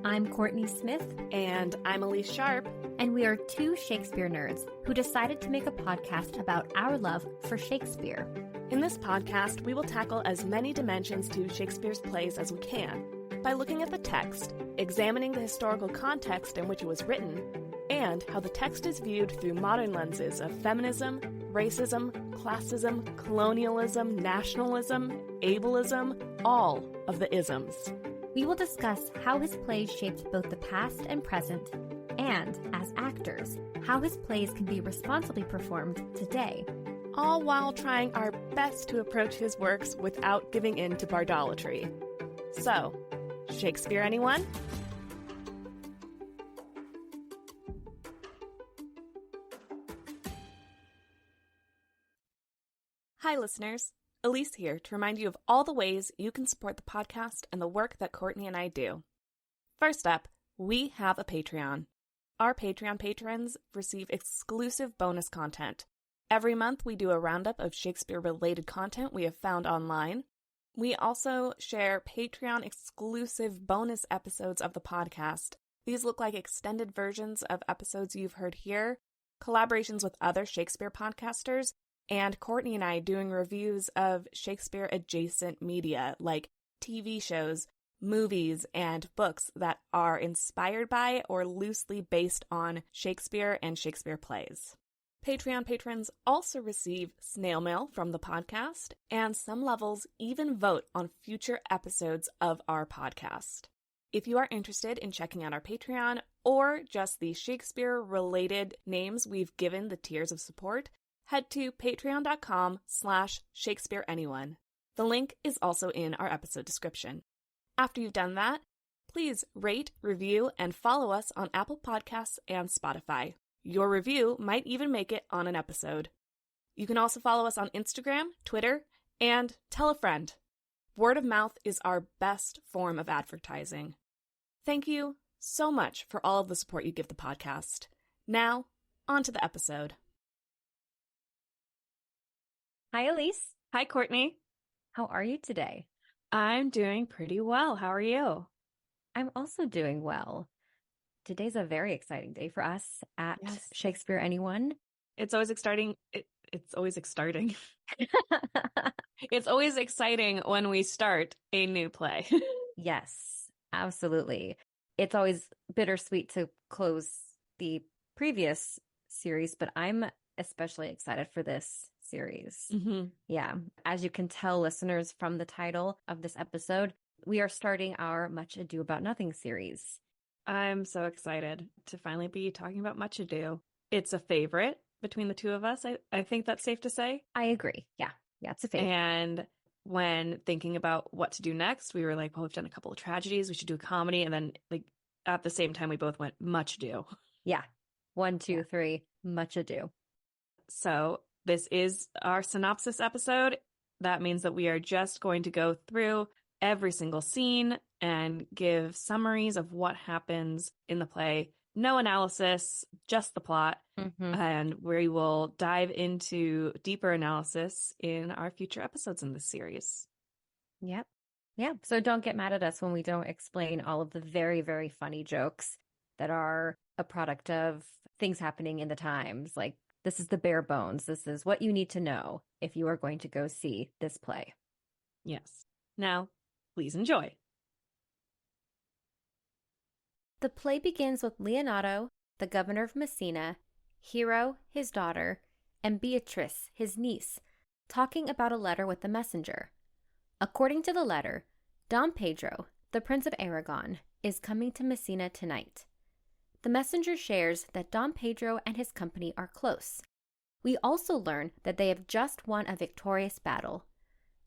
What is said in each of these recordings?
I'm Kourtney Smith. And I'm Elyse Sharp. And we are two Shakespeare nerds who decided to make a podcast about our love for Shakespeare. In this podcast, we will tackle as many dimensions to Shakespeare's plays as we can by looking at the text, examining the historical context in which it was written, and how the text is viewed through modern lenses of feminism, racism, classism, colonialism, nationalism, ableism, all of the isms. We will discuss how his plays shaped both the past and present, and, as actors, how his plays can be responsibly performed today. All while trying our best to approach his works without giving in to bardolatry. So, Shakespeare Anyone? Hi, listeners. Elyse here to remind you of all the ways you can support the podcast and the work that Kourtney and I do. First up, we have a Patreon. Our Patreon patrons receive exclusive bonus content. Every month, we do a roundup of Shakespeare-related content we have found online. We also share Patreon-exclusive bonus episodes of the podcast. These look like extended versions of episodes you've heard here, collaborations with other Shakespeare podcasters, and Kourtney and I doing reviews of Shakespeare-adjacent media, like TV shows, movies, and books that are inspired by or loosely based on Shakespeare and Shakespeare plays. Patreon patrons also receive snail mail from the podcast, and some levels even vote on future episodes of our podcast. If you are interested in checking out our Patreon, or just the Shakespeare-related names we've given the tiers of support, head to patreon.com/Shakespeare Anyone. The link is also in our episode description. After you've done that, please rate, review, and follow us on Apple Podcasts and Spotify. Your review might even make it on an episode. You can also follow us on Instagram, Twitter, and tell a friend. Word of mouth is our best form of advertising. Thank you so much for all of the support you give the podcast. Now, on to the episode. Hi, Elyse. Hi, Kourtney. How are you today? I'm doing pretty well. How are you? I'm also doing well. Today's a very exciting day for us at Shakespeare Anyone. It's always exciting. It's always exciting. It's always exciting when we start a new play. Yes, absolutely. It's always bittersweet to close the previous series, but I'm especially excited for this series. Mm-hmm. Yeah. As you can tell, listeners, from the title of this episode, we are starting our Much Ado About Nothing series. I'm so excited to finally be talking about Much Ado. It's a favorite between the two of us. I think that's safe to say. I agree. Yeah, it's a favorite. And when thinking about what to do next, we were like, well, we've done a couple of tragedies. We should do a comedy. And then at the same time, we both went Much Ado. Yeah. 1, 2, 3, Much Ado. So this is our synopsis episode. That means that we are just going to go through every single scene and give summaries of what happens in the play. No analysis, just the plot. Mm-hmm. And we will dive into deeper analysis in our future episodes in this series. Yep. Yeah. So don't get mad at us when we don't explain all of the very, very funny jokes that are a product of things happening in the times. Like, this is the bare bones. This is what you need to know if you are going to go see this play. Yes. Now, please enjoy. The play begins with Leonato, the governor of Messina, Hero, his daughter, and Beatrice, his niece, talking about a letter with the messenger. According to the letter, Dom Pedro, the Prince of Aragon, is coming to Messina tonight. The messenger shares that Dom Pedro and his company are close. We also learn that they have just won a victorious battle.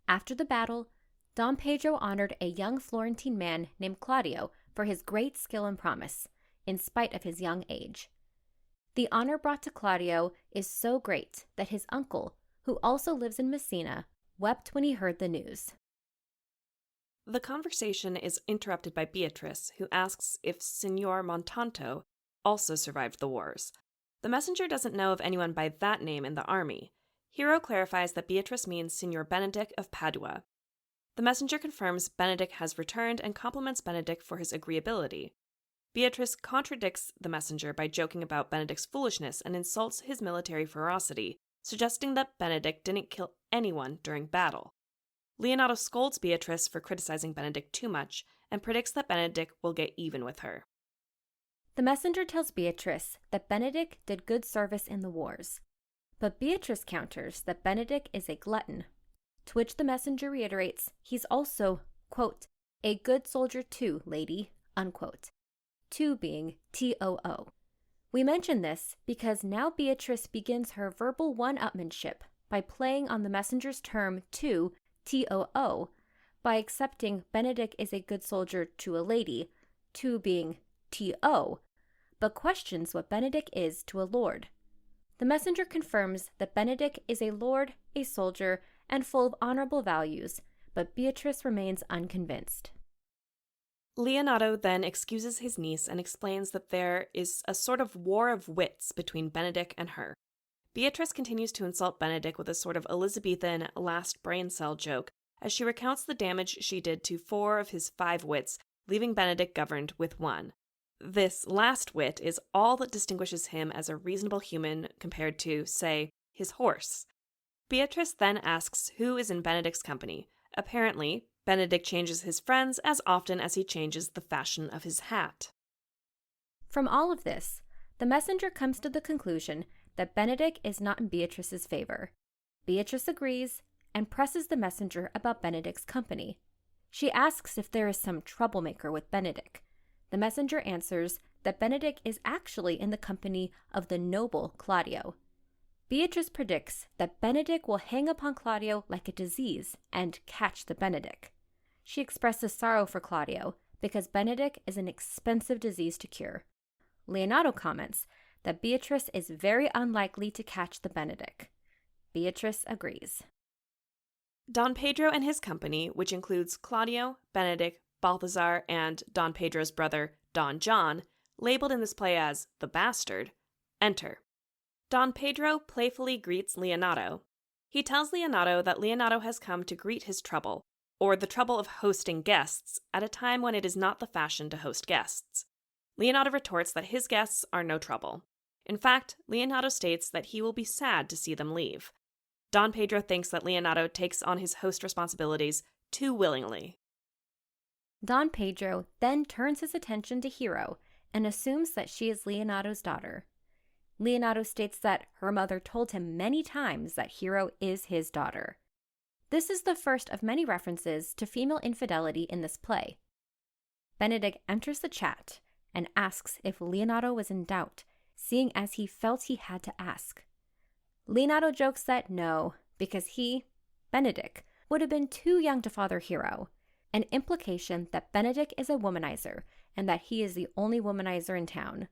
After the battle, Dom Pedro honored a young Florentine man named Claudio for his great skill and promise, in spite of his young age. The honor brought to Claudio is so great that his uncle, who also lives in Messina, wept when he heard the news. The conversation is interrupted by Beatrice, who asks if Signor Montanto also survived the wars. The messenger doesn't know of anyone by that name in the army. Hero clarifies that Beatrice means Signor Benedict of Padua. The messenger confirms Benedict has returned and compliments Benedict for his agreeability. Beatrice contradicts the messenger by joking about Benedict's foolishness and insults his military ferocity, suggesting that Benedict didn't kill anyone during battle. Leonato scolds Beatrice for criticizing Benedict too much and predicts that Benedict will get even with her. The messenger tells Beatrice that Benedict did good service in the wars, but Beatrice counters that Benedict is a glutton, to which the messenger reiterates he's also, quote, a good soldier too, lady, unquote. Two being TOO. We mention this because now Beatrice begins her verbal one-upmanship by playing on the messenger's term to, TOO, by accepting Benedict is a good soldier to a lady, two being TO, but questions what Benedict is to a lord. The messenger confirms that Benedict is a lord, a soldier, and full of honorable values, but Beatrice remains unconvinced. Leonato then excuses his niece and explains that there is a sort of war of wits between Benedict and her. Beatrice continues to insult Benedict with a sort of Elizabethan last brain cell joke as she recounts the damage she did to 4 of his 5 wits, leaving Benedict governed with 1. This last wit is all that distinguishes him as a reasonable human compared to, say, his horse. Beatrice then asks who is in Benedict's company. Apparently, Benedict changes his friends as often as he changes the fashion of his hat. From all of this, the messenger comes to the conclusion that Benedict is not in Beatrice's favor. Beatrice agrees and presses the messenger about Benedict's company. She asks if there is some troublemaker with Benedict. The messenger answers that Benedict is actually in the company of the noble Claudio. Beatrice predicts that Benedict will hang upon Claudio like a disease and catch the Benedict. She expresses sorrow for Claudio because Benedict is an expensive disease to cure. Leonato comments that Beatrice is very unlikely to catch the Benedict. Beatrice agrees. Don Pedro and his company, which includes Claudio, Benedict, Balthazar, and Don Pedro's brother, Don John, labeled in this play as the Bastard, enter. Don Pedro playfully greets Leonato. He tells Leonato that Leonato has come to greet his trouble, or the trouble of hosting guests, at a time when it is not the fashion to host guests. Leonato retorts that his guests are no trouble. In fact, Leonato states that he will be sad to see them leave. Don Pedro thinks that Leonato takes on his host responsibilities too willingly. Don Pedro then turns his attention to Hero and assumes that she is Leonato's daughter. Leonato states that her mother told him many times that Hero is his daughter. This is the first of many references to female infidelity in this play. Benedict enters the chat and asks if Leonato was in doubt, seeing as he felt he had to ask. Leonato jokes that no, because he, Benedict, would have been too young to father Hero, an implication that Benedict is a womanizer and that he is the only womanizer in town.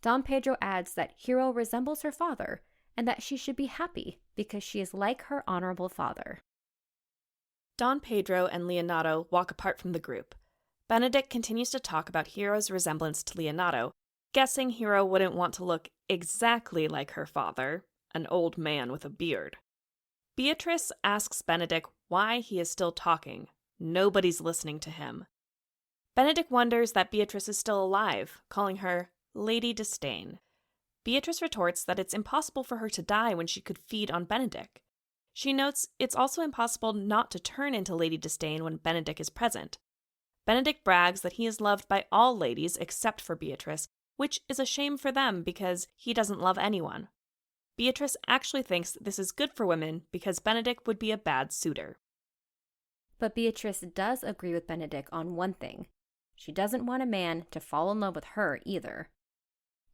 Don Pedro adds that Hero resembles her father and that she should be happy because she is like her honorable father. Don Pedro and Leonato walk apart from the group. Benedict continues to talk about Hero's resemblance to Leonato, guessing Hero wouldn't want to look exactly like her father, an old man with a beard. Beatrice asks Benedict why he is still talking. Nobody's listening to him. Benedict wonders that Beatrice is still alive, calling her Lady Disdain. Beatrice retorts that it's impossible for her to die when she could feed on Benedict. She notes it's also impossible not to turn into Lady Disdain when Benedict is present. Benedict brags that he is loved by all ladies except for Beatrice, which is a shame for them because he doesn't love anyone. Beatrice actually thinks this is good for women because Benedict would be a bad suitor. But Beatrice does agree with Benedict on one thing. She doesn't want a man to fall in love with her either.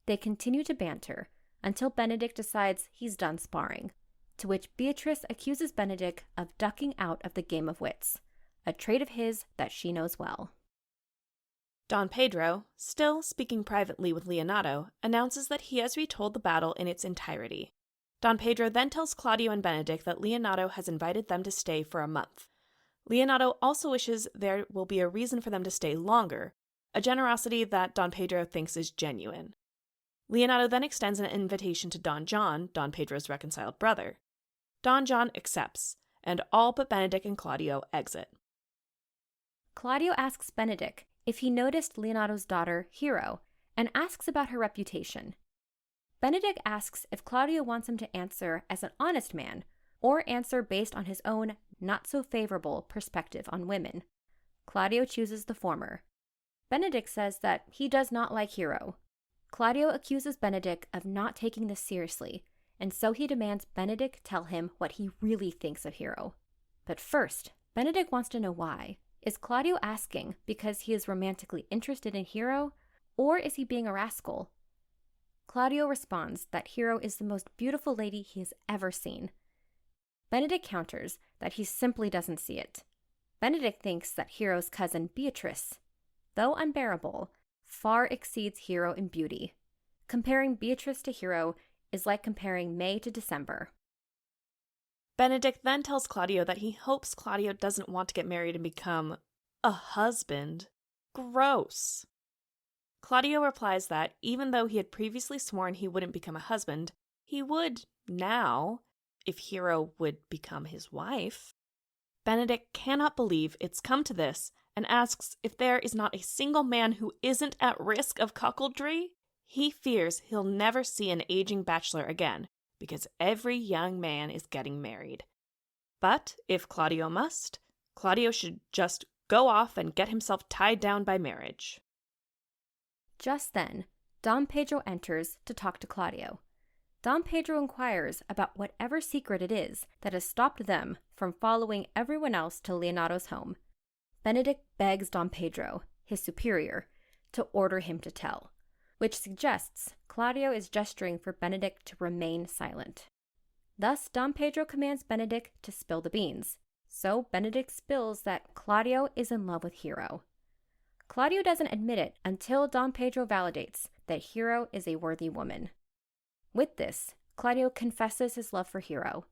They continue to banter until Benedict decides he's done sparring, to which Beatrice accuses Benedict of ducking out of the game of wits, a trait of his that she knows well. Don Pedro, still speaking privately with Leonato, announces that he has retold the battle in its entirety. Don Pedro then tells Claudio and Benedict that Leonato has invited them to stay for a month. Leonato also wishes there will be a reason for them to stay longer, a generosity that Don Pedro thinks is genuine. Leonato then extends an invitation to Don John, Don Pedro's reconciled brother. Don John accepts, and all but Benedict and Claudio exit. Claudio asks Benedict if he noticed Leonato's daughter, Hero, and asks about her reputation. Benedict asks if Claudio wants him to answer as an honest man or answer based on his own not-so-favorable perspective on women. Claudio chooses the former. Benedict says that he does not like Hero. Claudio accuses Benedict of not taking this seriously, and so he demands Benedict tell him what he really thinks of Hero. But first, Benedict wants to know why. Is Claudio asking because he is romantically interested in Hero, or is he being a rascal? Claudio responds that Hero is the most beautiful lady he has ever seen. Benedict counters that he simply doesn't see it. Benedict thinks that Hero's cousin Beatrice, though unbearable, far exceeds Hero in beauty. Comparing Beatrice to Hero is like comparing May to December. Benedict then tells Claudio that he hopes Claudio doesn't want to get married and become a husband. Gross. Claudio replies that even though he had previously sworn he wouldn't become a husband, he would now if Hero would become his wife. Benedict cannot believe it's come to this and asks if there is not a single man who isn't at risk of cuckoldry. He fears he'll never see an aging bachelor again because every young man is getting married. But if Claudio must, Claudio should just go off and get himself tied down by marriage. Just then, Dom Pedro enters to talk to Claudio. Dom Pedro inquires about whatever secret it is that has stopped them from following everyone else to Leonato's home. Benedict begs Dom Pedro, his superior, to order him to tell, which suggests Claudio is gesturing for Benedict to remain silent. Thus, Dom Pedro commands Benedict to spill the beans, so Benedict spills that Claudio is in love with Hero. Claudio doesn't admit it until Dom Pedro validates that Hero is a worthy woman. With this, Claudio confesses his love for Hero.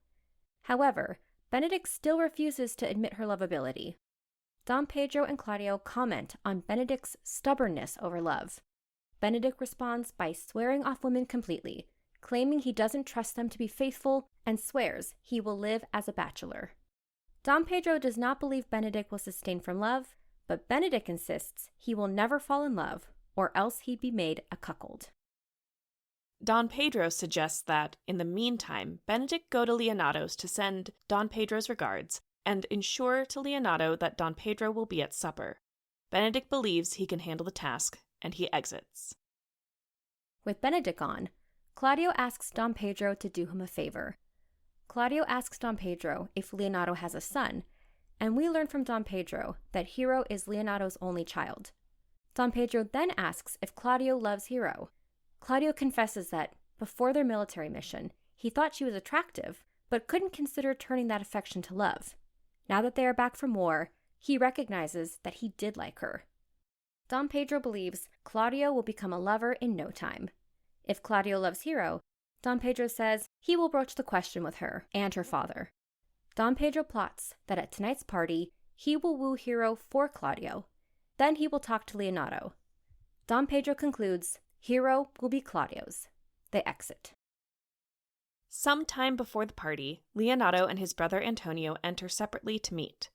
However, Benedict still refuses to admit her lovability. Dom Pedro and Claudio comment on Benedict's stubbornness over love. Benedict responds by swearing off women completely, claiming he doesn't trust them to be faithful and swears he will live as a bachelor. Dom Pedro does not believe Benedict will sustain from love, but Benedict insists he will never fall in love, or else he'd be made a cuckold. Don Pedro suggests that, in the meantime, Benedict go to Leonato's to send Don Pedro's regards and ensure to Leonato that Don Pedro will be at supper. Benedict believes he can handle the task, and he exits. With Benedict gone, Claudio asks Don Pedro to do him a favor. Claudio asks Don Pedro if Leonato has a son, and we learn from Don Pedro that Hero is Leonato's only child. Don Pedro then asks if Claudio loves Hero. Claudio confesses that, before their military mission, he thought she was attractive, but couldn't consider turning that affection to love. Now that they are back from war, he recognizes that he did like her. Don Pedro believes Claudio will become a lover in no time. If Claudio loves Hero, Don Pedro says he will broach the question with her and her father. Don Pedro plots that at tonight's party, he will woo Hero for Claudio. Then he will talk to Leonato. Don Pedro concludes Hero will be Claudio's. They exit. Some time before the party, Leonato and his brother Antonio enter separately to meet.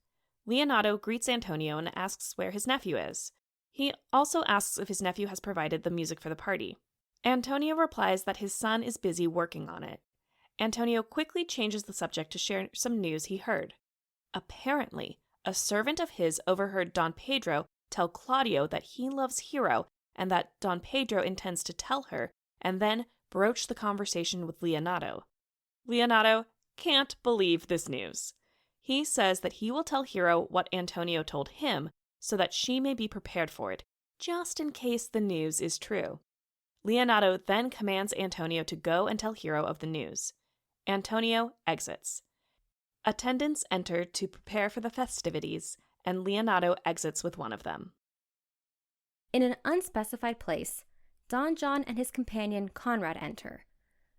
Leonato greets Antonio and asks where his nephew is. He also asks if his nephew has provided the music for the party. Antonio replies that his son is busy working on it. Antonio quickly changes the subject to share some news he heard. Apparently, a servant of his overheard Don Pedro tell Claudio that he loves Hero and that Don Pedro intends to tell her, and then broach the conversation with Leonato. Leonato can't believe this news. He says that he will tell Hero what Antonio told him so that she may be prepared for it, just in case the news is true. Leonato then commands Antonio to go and tell Hero of the news. Antonio exits. Attendants enter to prepare for the festivities, and Leonato exits with one of them. In an unspecified place, Don John and his companion Conrad enter.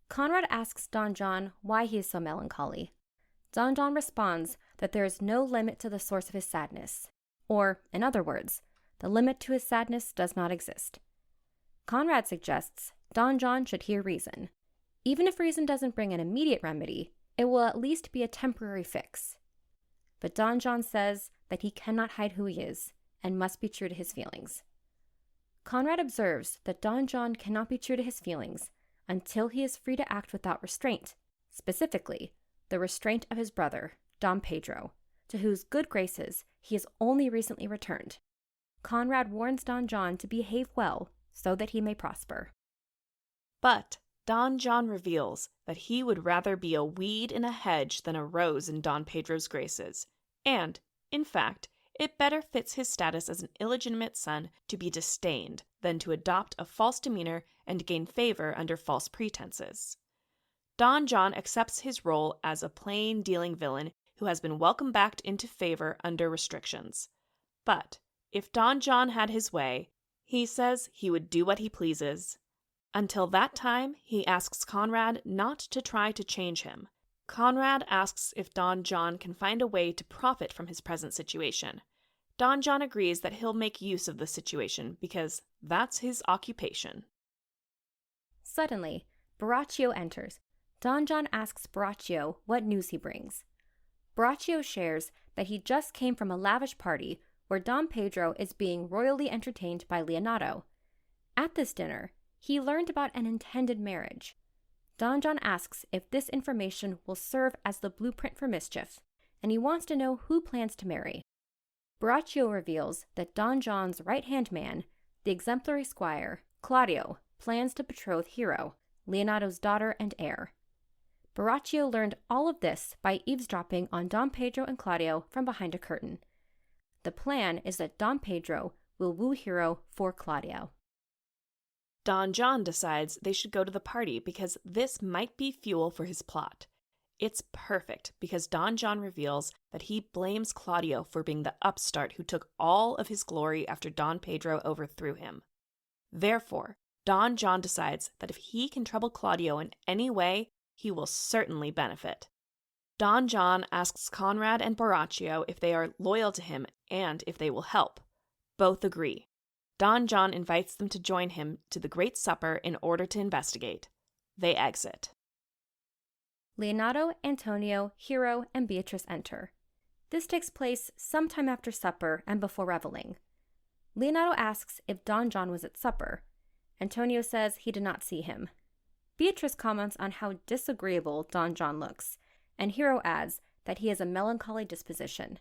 Conrad asks Don John why he is so melancholy. Don John responds that there is no limit to the source of his sadness, or, in other words, the limit to his sadness does not exist. Conrad suggests Don John should hear reason. Even if reason doesn't bring an immediate remedy, it will at least be a temporary fix. But Don John says that he cannot hide who he is, and must be true to his feelings. Conrad observes that Don John cannot be true to his feelings until he is free to act without restraint, specifically the restraint of his brother, Don Pedro, to whose good graces he has only recently returned. Conrad warns Don John to behave well so that he may prosper. But Don John reveals that he would rather be a weed in a hedge than a rose in Don Pedro's graces, and, in fact, it better fits his status as an illegitimate son to be disdained than to adopt a false demeanor and gain favor under false pretenses. Don John accepts his role as a plain-dealing villain who has been welcomed back into favor under restrictions. But if Don John had his way, he says he would do what he pleases. Until that time, he asks Conrad not to try to change him. Conrad asks if Don John can find a way to profit from his present situation. Don John agrees that he'll make use of the situation because that's his occupation. Suddenly, Borachio enters. Don John asks Borachio what news he brings. Borachio shares that he just came from a lavish party where Don Pedro is being royally entertained by Leonardo. At this dinner, he learned about an intended marriage. Don John asks if this information will serve as the blueprint for mischief, and he wants to know who plans to marry. Borachio reveals that Don John's right-hand man, the exemplary squire, Claudio, plans to betroth Hero, Leonardo's daughter and heir. Borachio learned all of this by eavesdropping on Don Pedro and Claudio from behind a curtain. The plan is that Don Pedro will woo Hero for Claudio. Don John decides they should go to the party because this might be fuel for his plot. It's perfect because Don John reveals that he blames Claudio for being the upstart who took all of his glory after Don Pedro overthrew him. Therefore, Don John decides that if he can trouble Claudio in any way, he will certainly benefit. Don John asks Conrad and Borachio if they are loyal to him and if they will help. Both agree. Don John invites them to join him to the Great Supper in order to investigate. They exit. Leonardo, Antonio, Hero, and Beatrice enter. This takes place sometime after supper and before reveling. Leonardo asks if Don John was at supper. Antonio says he did not see him. Beatrice comments on how disagreeable Don John looks, and Hero adds that he has a melancholy disposition.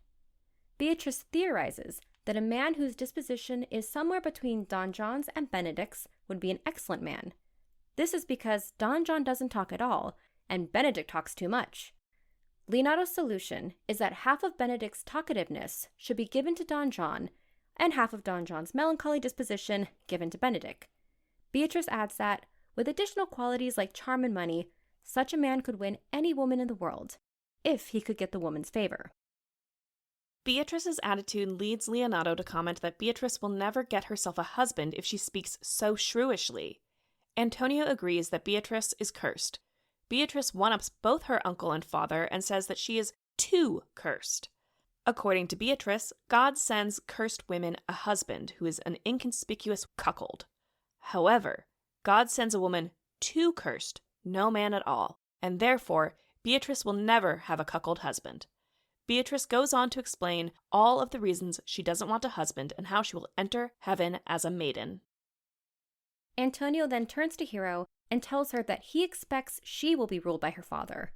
Beatrice theorizes that a man whose disposition is somewhere between Don John's and Benedict's would be an excellent man. This is because Don John doesn't talk at all, and Benedict talks too much. Leonardo's solution is that half of Benedict's talkativeness should be given to Don John, and half of Don John's melancholy disposition given to Benedict. Beatrice adds that, with additional qualities like charm and money, such a man could win any woman in the world, if he could get the woman's favor. Beatrice's attitude leads Leonardo to comment that Beatrice will never get herself a husband if she speaks so shrewishly. Antonio agrees that Beatrice is cursed. Beatrice one-ups both her uncle and father and says that she is too cursed. According to Beatrice, God sends cursed women a husband who is an inconspicuous cuckold. However, God sends a woman too cursed, no man at all, and therefore Beatrice will never have a cuckold husband. Beatrice goes on to explain all of the reasons she doesn't want a husband and how she will enter heaven as a maiden. Antonio then turns to Hero and tells her that he expects she will be ruled by her father.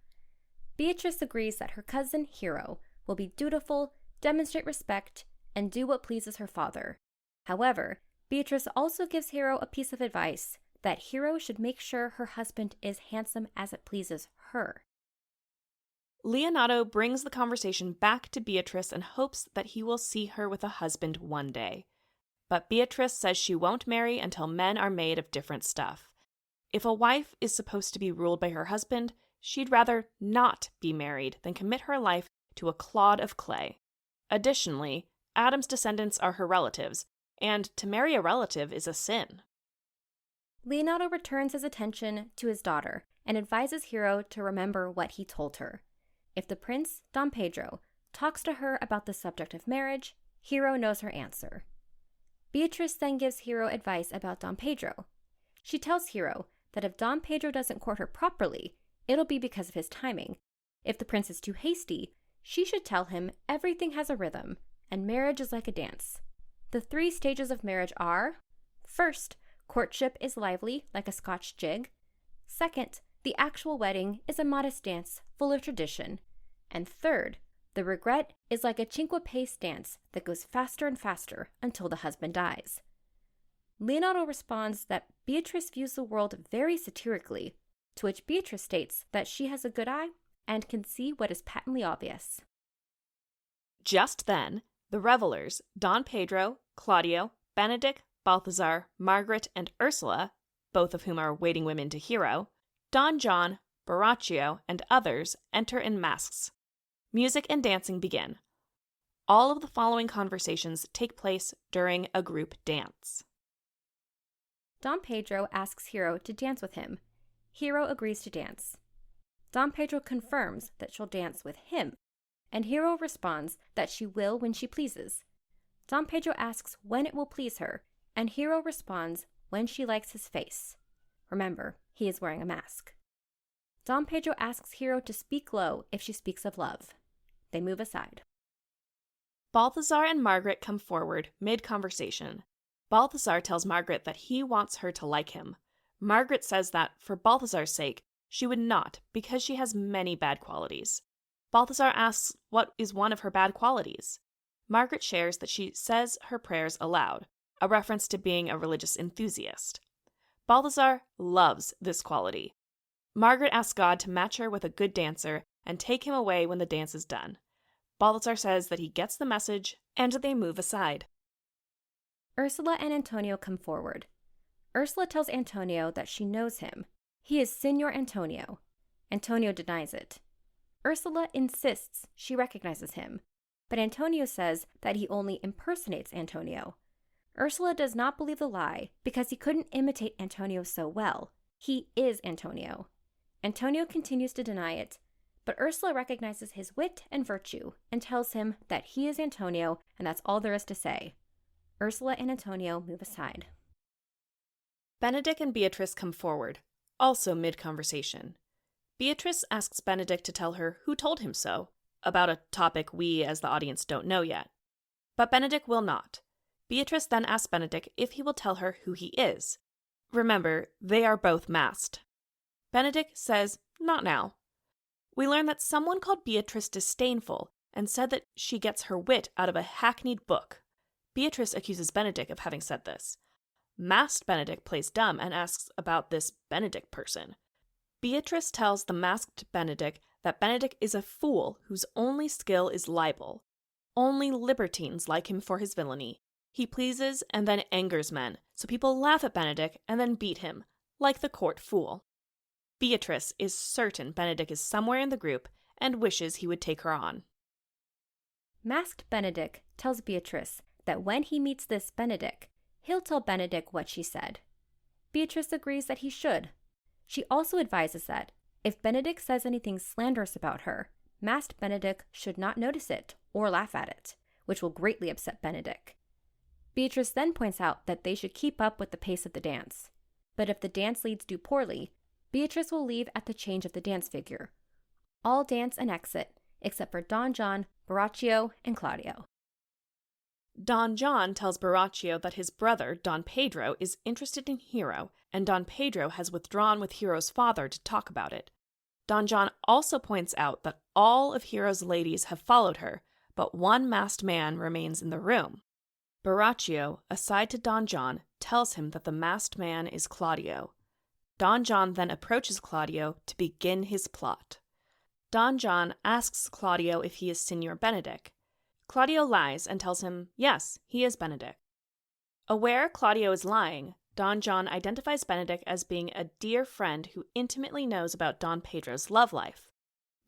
Beatrice agrees that her cousin Hero will be dutiful, demonstrate respect, and do what pleases her father. However, Beatrice also gives Hero a piece of advice that Hero should make sure her husband is handsome as it pleases her. Leonardo brings the conversation back to Beatrice and hopes that he will see her with a husband one day. But Beatrice says she won't marry until men are made of different stuff. If a wife is supposed to be ruled by her husband, she'd rather not be married than commit her life to a clod of clay. Additionally, Adam's descendants are her relatives, and to marry a relative is a sin. Leonardo returns his attention to his daughter and advises Hero to remember what he told her. If the prince, Don Pedro, talks to her about the subject of marriage, Hero knows her answer. Beatrice then gives Hero advice about Don Pedro. She tells Hero that if Don Pedro doesn't court her properly, it'll be because of his timing. If the prince is too hasty, she should tell him everything has a rhythm, and marriage is like a dance. The 3 stages of marriage are: first, courtship is lively like a Scotch jig. Second, the actual wedding is a modest dance full of tradition. And third, the regret is like a cinque pace dance that goes faster and faster until the husband dies. Leonardo responds that Beatrice views the world very satirically, to which Beatrice states that she has a good eye and can see what is patently obvious. Just then, the revelers, Don Pedro, Claudio, Benedick, Balthazar, Margaret, and Ursula, both of whom are waiting women to Hero, Don John, Borachio, and others enter in masks. Music and dancing begin. All of the following conversations take place during a group dance. Don Pedro asks Hero to dance with him. Hero agrees to dance. Don Pedro confirms that she'll dance with him, and Hero responds that she will when she pleases. Don Pedro asks when it will please her, and Hero responds when she likes his face. Remember, he is wearing a mask. Don Pedro asks Hero to speak low if she speaks of love. They move aside. Balthazar and Margaret come forward mid-conversation. Balthazar tells Margaret that he wants her to like him. Margaret says that, for Balthazar's sake, she would not, because she has many bad qualities. Balthazar asks what is one of her bad qualities. Margaret shares that she says her prayers aloud, a reference to being a religious enthusiast. Balthazar loves this quality. Margaret asks God to match her with a good dancer and take him away when the dance is done. Balthazar says that he gets the message, and they move aside. Ursula and Antonio come forward. Ursula tells Antonio that she knows him. He is Signor Antonio. Antonio denies it. Ursula insists she recognizes him, but Antonio says that he only impersonates Antonio. Ursula does not believe the lie because he couldn't imitate Antonio so well. He is Antonio. Antonio continues to deny it, but Ursula recognizes his wit and virtue and tells him that he is Antonio and that's all there is to say. Ursula and Antonio move aside. Benedick and Beatrice come forward, also mid-conversation. Beatrice asks Benedick to tell her who told him so, about a topic we as the audience don't know yet. But Benedick will not. Beatrice then asks Benedick if he will tell her who he is. Remember, they are both masked. Benedick says, not now. We learn that someone called Beatrice disdainful and said that she gets her wit out of a hackneyed book. Beatrice accuses Benedick of having said this. Masked Benedick plays dumb and asks about this Benedick person. Beatrice tells the masked Benedick that Benedick is a fool whose only skill is libel. Only libertines like him for his villainy. He pleases and then angers men, so people laugh at Benedick and then beat him, like the court fool. Beatrice is certain Benedick is somewhere in the group and wishes he would take her on. Masked Benedick tells Beatrice that when he meets this Benedick, he'll tell Benedick what she said. Beatrice agrees that he should. She also advises that if Benedick says anything slanderous about her, masked Benedick should not notice it or laugh at it, which will greatly upset Benedick. Beatrice then points out that they should keep up with the pace of the dance. But if the dance leads do poorly, Beatrice will leave at the change of the dance figure. All dance and exit, except for Don John, Borachio, and Claudio. Don John tells Borachio that his brother, Don Pedro, is interested in Hero, and Don Pedro has withdrawn with Hero's father to talk about it. Don John also points out that all of Hero's ladies have followed her, but one masked man remains in the room. Borachio, aside to Don John, tells him that the masked man is Claudio. Don John then approaches Claudio to begin his plot. Don John asks Claudio if he is Signor Benedick. Claudio lies and tells him, yes, he is Benedick. Aware Claudio is lying, Don John identifies Benedick as being a dear friend who intimately knows about Don Pedro's love life.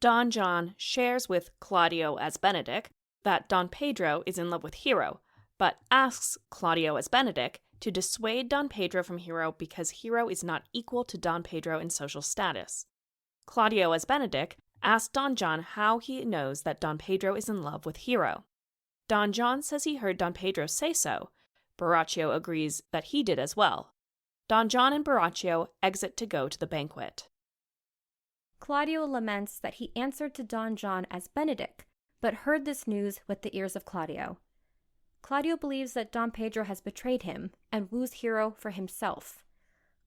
Don John shares with Claudio as Benedick that Don Pedro is in love with Hero, but asks Claudio as Benedick to dissuade Don Pedro from Hero because Hero is not equal to Don Pedro in social status. Claudio as Benedick asks Don John how he knows that Don Pedro is in love with Hero. Don John says he heard Don Pedro say so. Borachio agrees that he did as well. Don John and Borachio exit to go to the banquet. Claudio laments that he answered to Don John as Benedick, but heard this news with the ears of Claudio. Claudio believes that Don Pedro has betrayed him and woos Hero for himself.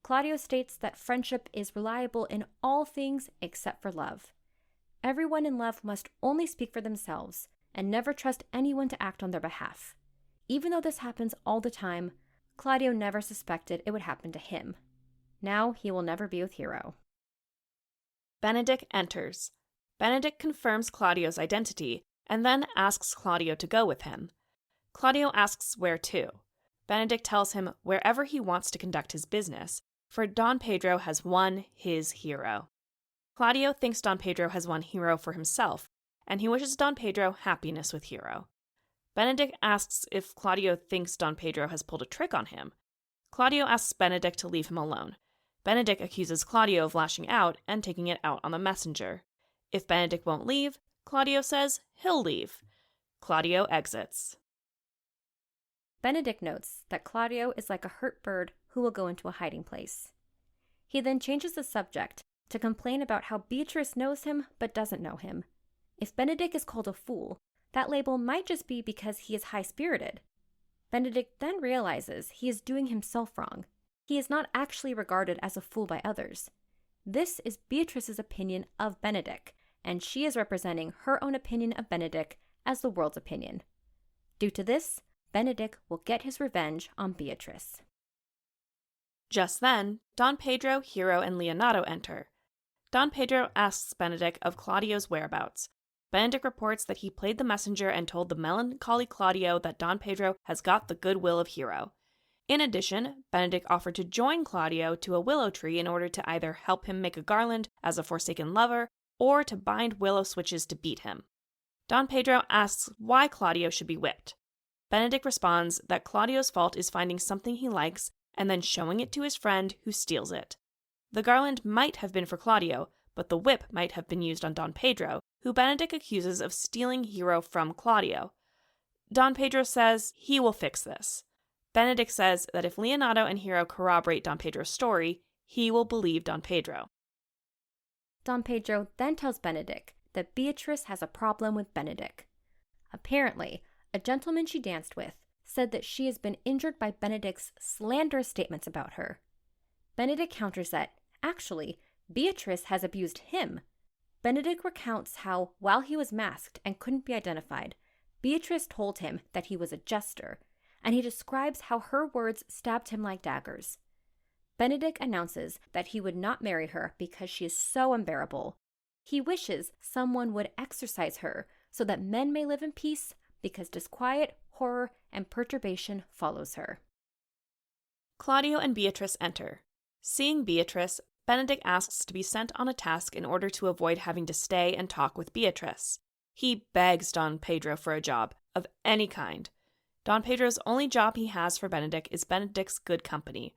Claudio states that friendship is reliable in all things except for love. Everyone in love must only speak for themselves and never trust anyone to act on their behalf. Even though this happens all the time, Claudio never suspected it would happen to him. Now he will never be with Hero. Benedick enters. Benedick confirms Claudio's identity and then asks Claudio to go with him. Claudio asks where to. Benedick tells him wherever he wants to conduct his business, for Don Pedro has won his Hero. Claudio thinks Don Pedro has won Hero for himself, and he wishes Don Pedro happiness with Hero. Benedick asks if Claudio thinks Don Pedro has pulled a trick on him. Claudio asks Benedick to leave him alone. Benedick accuses Claudio of lashing out and taking it out on the messenger. If Benedick won't leave, Claudio says he'll leave. Claudio exits. Benedick notes that Claudio is like a hurt bird who will go into a hiding place. He then changes the subject to complain about how Beatrice knows him but doesn't know him. If Benedick is called a fool, that label might just be because he is high-spirited. Benedick then realizes he is doing himself wrong. He is not actually regarded as a fool by others. This is Beatrice's opinion of Benedick, and she is representing her own opinion of Benedick as the world's opinion. Due to this, Benedick will get his revenge on Beatrice. Just then, Don Pedro, Hero, and Leonardo enter. Don Pedro asks Benedick of Claudio's whereabouts. Benedick reports that he played the messenger and told the melancholy Claudio that Don Pedro has got the goodwill of Hero. In addition, Benedick offered to join Claudio to a willow tree in order to either help him make a garland as a forsaken lover or to bind willow switches to beat him. Don Pedro asks why Claudio should be whipped. Benedick responds that Claudio's fault is finding something he likes and then showing it to his friend who steals it. The garland might have been for Claudio, but the whip might have been used on Don Pedro, who Benedick accuses of stealing Hero from Claudio. Don Pedro says he will fix this. Benedick says that if Leonardo and Hero corroborate Don Pedro's story, he will believe Don Pedro. Don Pedro then tells Benedick that Beatrice has a problem with Benedick. Apparently, a gentleman she danced with said that she has been injured by Benedick's slanderous statements about her. Benedick counters that, actually, Beatrice has abused him. Benedick recounts how, while he was masked and couldn't be identified, Beatrice told him that he was a jester, and he describes how her words stabbed him like daggers. Benedick announces that he would not marry her because she is so unbearable. He wishes someone would exorcise her so that men may live in peace because disquiet, horror, and perturbation follows her. Claudio and Beatrice enter. Seeing Beatrice, Benedick asks to be sent on a task in order to avoid having to stay and talk with Beatrice. He begs Don Pedro for a job, of any kind. Don Pedro's only job he has for Benedick is Benedick's good company.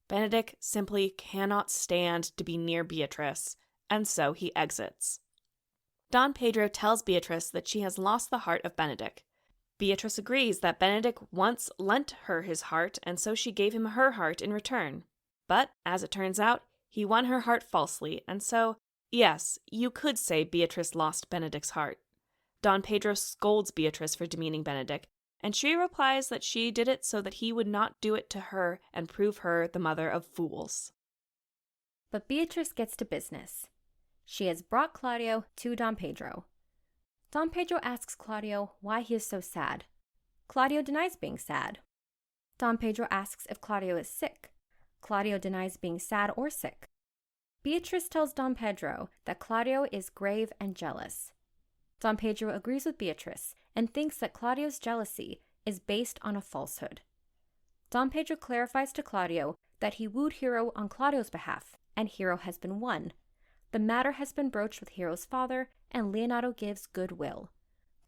Benedick simply cannot stand to be near Beatrice, and so he exits. Don Pedro tells Beatrice that she has lost the heart of Benedick. Beatrice agrees that Benedick once lent her his heart, and so she gave him her heart in return. But, as it turns out, he won her heart falsely, and so, yes, you could say Beatrice lost Benedick's heart. Don Pedro scolds Beatrice for demeaning Benedick, and she replies that she did it so that he would not do it to her and prove her the mother of fools. But Beatrice gets to business. She has brought Claudio to Don Pedro. Don Pedro asks Claudio why he is so sad. Claudio denies being sad. Don Pedro asks if Claudio is sick. Claudio denies being sad or sick. Beatrice tells Don Pedro that Claudio is grave and jealous. Don Pedro agrees with Beatrice and thinks that Claudio's jealousy is based on a falsehood. Don Pedro clarifies to Claudio that he wooed Hero on Claudio's behalf, and Hero has been won. The matter has been broached with Hero's father, and Leonardo gives goodwill.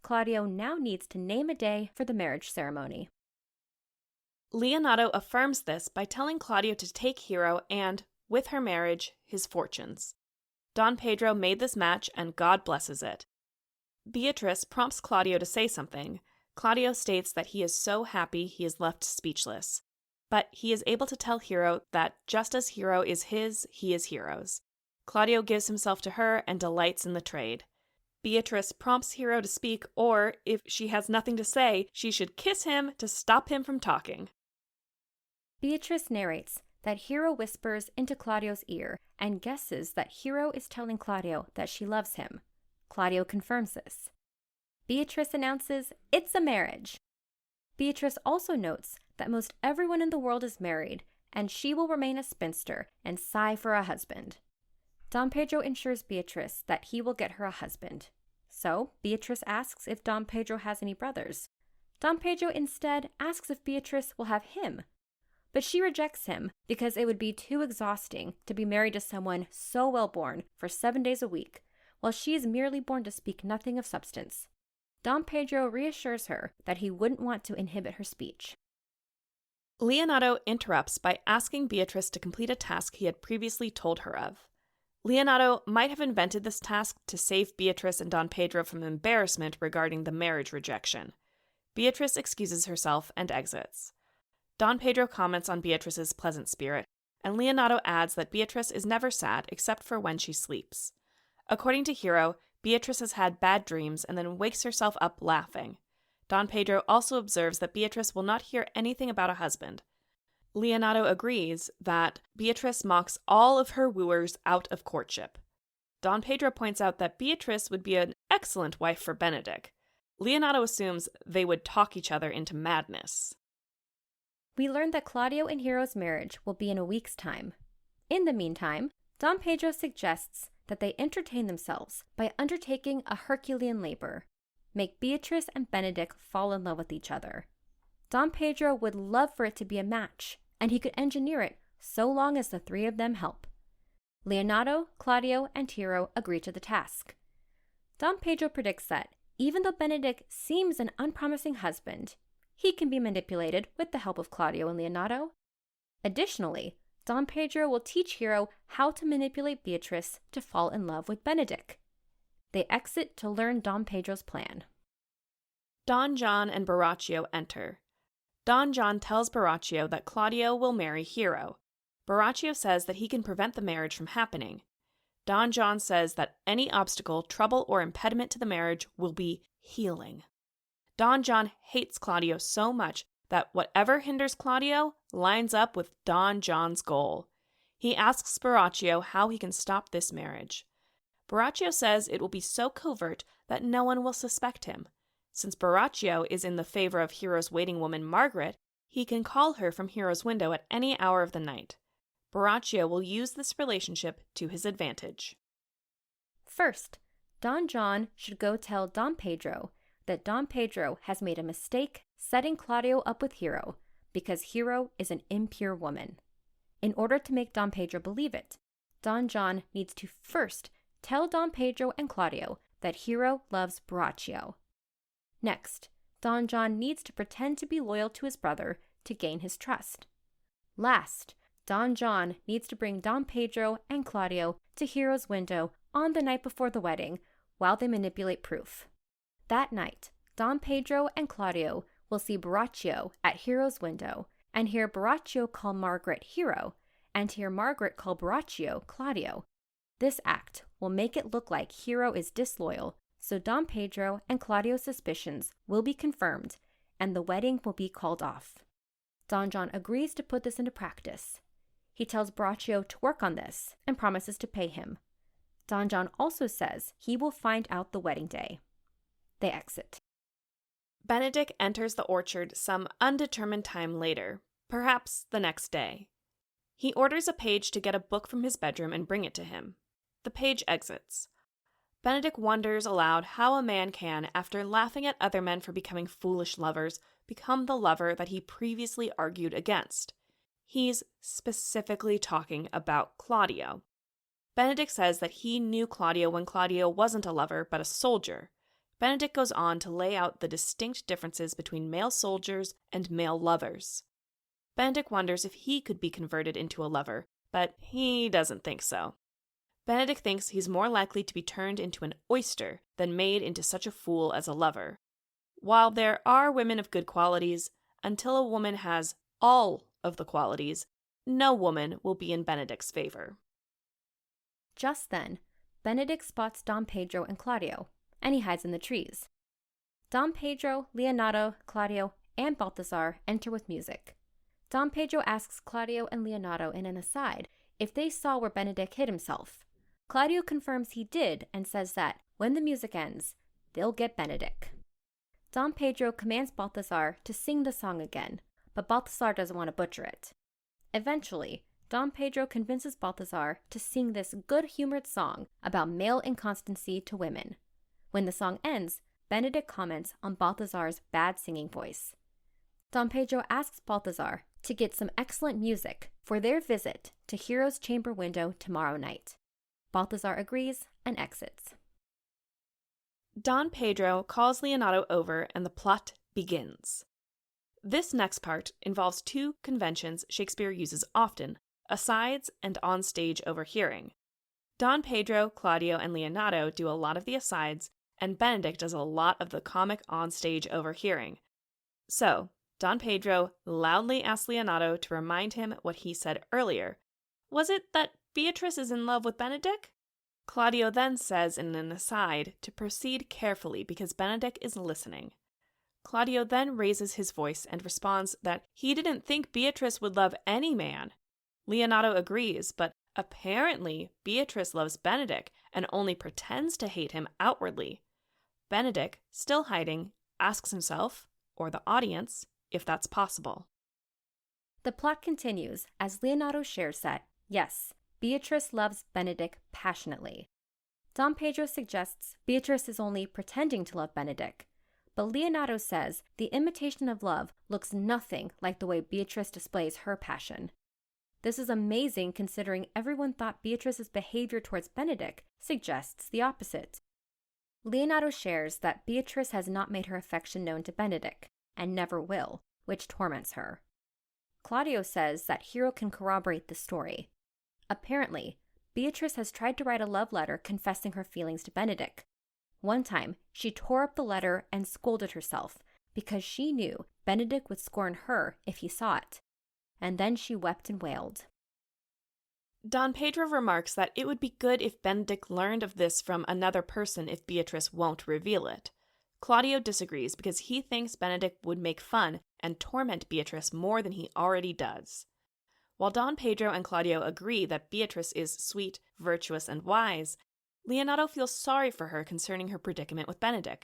Claudio now needs to name a day for the marriage ceremony. Leonardo affirms this by telling Claudio to take Hero and, with her marriage, his fortunes. Don Pedro made this match, and God blesses it. Beatrice prompts Claudio to say something. Claudio states that he is so happy he is left speechless. But he is able to tell Hero that just as Hero is his, he is Hero's. Claudio gives himself to her and delights in the trade. Beatrice prompts Hero to speak, or if she has nothing to say, she should kiss him to stop him from talking. Beatrice narrates that Hero whispers into Claudio's ear and guesses that Hero is telling Claudio that she loves him. Claudio confirms this. Beatrice announces it's a marriage. Beatrice also notes that most everyone in the world is married, and she will remain a spinster and sigh for a husband. Dom Pedro ensures Beatrice that he will get her a husband. So, Beatrice asks if Dom Pedro has any brothers. Dom Pedro instead asks if Beatrice will have him. But she rejects him because it would be too exhausting to be married to someone so well-born for 7 days a week, while she is merely born to speak nothing of substance. Dom Pedro reassures her that he wouldn't want to inhibit her speech. Leonardo interrupts by asking Beatrice to complete a task he had previously told her of. Leonardo might have invented this task to save Beatrice and Don Pedro from embarrassment regarding the marriage rejection. Beatrice excuses herself and exits. Don Pedro comments on Beatrice's pleasant spirit, and Leonardo adds that Beatrice is never sad except for when she sleeps. According to Hero, Beatrice has had bad dreams and then wakes herself up laughing. Don Pedro also observes that Beatrice will not hear anything about a husband. Leonardo agrees that Beatrice mocks all of her wooers out of courtship. Don Pedro points out that Beatrice would be an excellent wife for Benedick. Leonardo assumes they would talk each other into madness. We learn that Claudio and Hero's marriage will be in a week's time. In the meantime, Don Pedro suggests that they entertain themselves by undertaking a Herculean labor, make Beatrice and Benedick fall in love with each other. Don Pedro would love for it to be a match, and he could engineer it so long as the three of them help. Leonardo, Claudio, and Hero agree to the task. Don Pedro predicts that, even though Benedick seems an unpromising husband, he can be manipulated with the help of Claudio and Leonardo. Additionally, Don Pedro will teach Hero how to manipulate Beatrice to fall in love with Benedick. They exit to learn Don Pedro's plan. Don John and Borachio enter. Don John tells Borachio that Claudio will marry Hero. Borachio says that he can prevent the marriage from happening. Don John says that any obstacle, trouble, or impediment to the marriage will be healing. Don John hates Claudio so much that whatever hinders Claudio lines up with Don John's goal. He asks Borachio how he can stop this marriage. Borachio says it will be so covert that no one will suspect him. Since Borachio is in the favor of Hero's waiting woman Margaret, he can call her from Hero's window at any hour of the night. Borachio will use this relationship to his advantage. First, Don John should go tell Don Pedro that Don Pedro has made a mistake setting Claudio up with Hero because Hero is an impure woman. In order to make Don Pedro believe it, Don John needs to first tell Don Pedro and Claudio that Hero loves Borachio. Next, Don John needs to pretend to be loyal to his brother to gain his trust. Last, Don John needs to bring Don Pedro and Claudio to Hero's window on the night before the wedding while they manipulate proof. That night, Don Pedro and Claudio will see Borachio at Hero's window and hear Borachio call Margaret Hero and hear Margaret call Borachio Claudio. This act will make it look like Hero is disloyal, so Don Pedro and Claudio's suspicions will be confirmed and the wedding will be called off. Don John agrees to put this into practice. He tells Borachio to work on this and promises to pay him. Don John also says he will find out the wedding day. They exit. Benedick enters the orchard some undetermined time later, perhaps the next day. He orders a page to get a book from his bedroom and bring it to him. The page exits. Benedick wonders aloud how a man can, after laughing at other men for becoming foolish lovers, become the lover that he previously argued against. He's specifically talking about Claudio. Benedick says that he knew Claudio when Claudio wasn't a lover but a soldier. Benedick goes on to lay out the distinct differences between male soldiers and male lovers. Benedick wonders if he could be converted into a lover, but he doesn't think so. Benedick thinks he's more likely to be turned into an oyster than made into such a fool as a lover. While there are women of good qualities, until a woman has all of the qualities, no woman will be in Benedick's favor. Just then, Benedick spots Don Pedro and Claudio. and he hides in the trees. Don Pedro, Leonardo, Claudio, and Balthazar enter with music. Don Pedro asks Claudio and Leonardo in an aside if they saw where Benedick hid himself. Claudio confirms he did and says that, when the music ends, they'll get Benedick. Don Pedro commands Balthazar to sing the song again, but Balthazar doesn't want to butcher it. Eventually, Don Pedro convinces Balthazar to sing this good-humored song about male inconstancy to women. When the song ends, Benedick comments on Balthazar's bad singing voice. Don Pedro asks Balthazar to get some excellent music for their visit to Hero's chamber window tomorrow night. Balthazar agrees and exits. Don Pedro calls Leonardo over and the plot begins. This next part involves two conventions Shakespeare uses often: asides and on-stage overhearing. Don Pedro, Claudio, and Leonardo do a lot of the asides, and Benedick does a lot of the comic on-stage overhearing. So, Don Pedro loudly asks Leonardo to remind him what he said earlier. Was it that Beatrice is in love with Benedick? Claudio then says in an aside to proceed carefully because Benedick is listening. Claudio then raises his voice and responds that he didn't think Beatrice would love any man. Leonardo agrees, but apparently Beatrice loves Benedick and only pretends to hate him outwardly. Benedick, still hiding, asks himself, or the audience, if that's possible. The plot continues as Leonardo shares that, yes, Beatrice loves Benedick passionately. Don Pedro suggests Beatrice is only pretending to love Benedick, but Leonardo says the imitation of love looks nothing like the way Beatrice displays her passion. This is amazing considering everyone thought Beatrice's behavior towards Benedick suggests the opposite. Leonardo shares that Beatrice has not made her affection known to Benedick, and never will, which torments her. Claudio says that Hero can corroborate the story. Apparently, Beatrice has tried to write a love letter confessing her feelings to Benedick. One time, she tore up the letter and scolded herself because she knew Benedick would scorn her if he saw it. And then she wept and wailed. Don Pedro remarks that it would be good if Benedick learned of this from another person if Beatrice won't reveal it. Claudio disagrees because he thinks Benedick would make fun and torment Beatrice more than he already does. While Don Pedro and Claudio agree that Beatrice is sweet, virtuous, and wise, Leonardo feels sorry for her concerning her predicament with Benedick.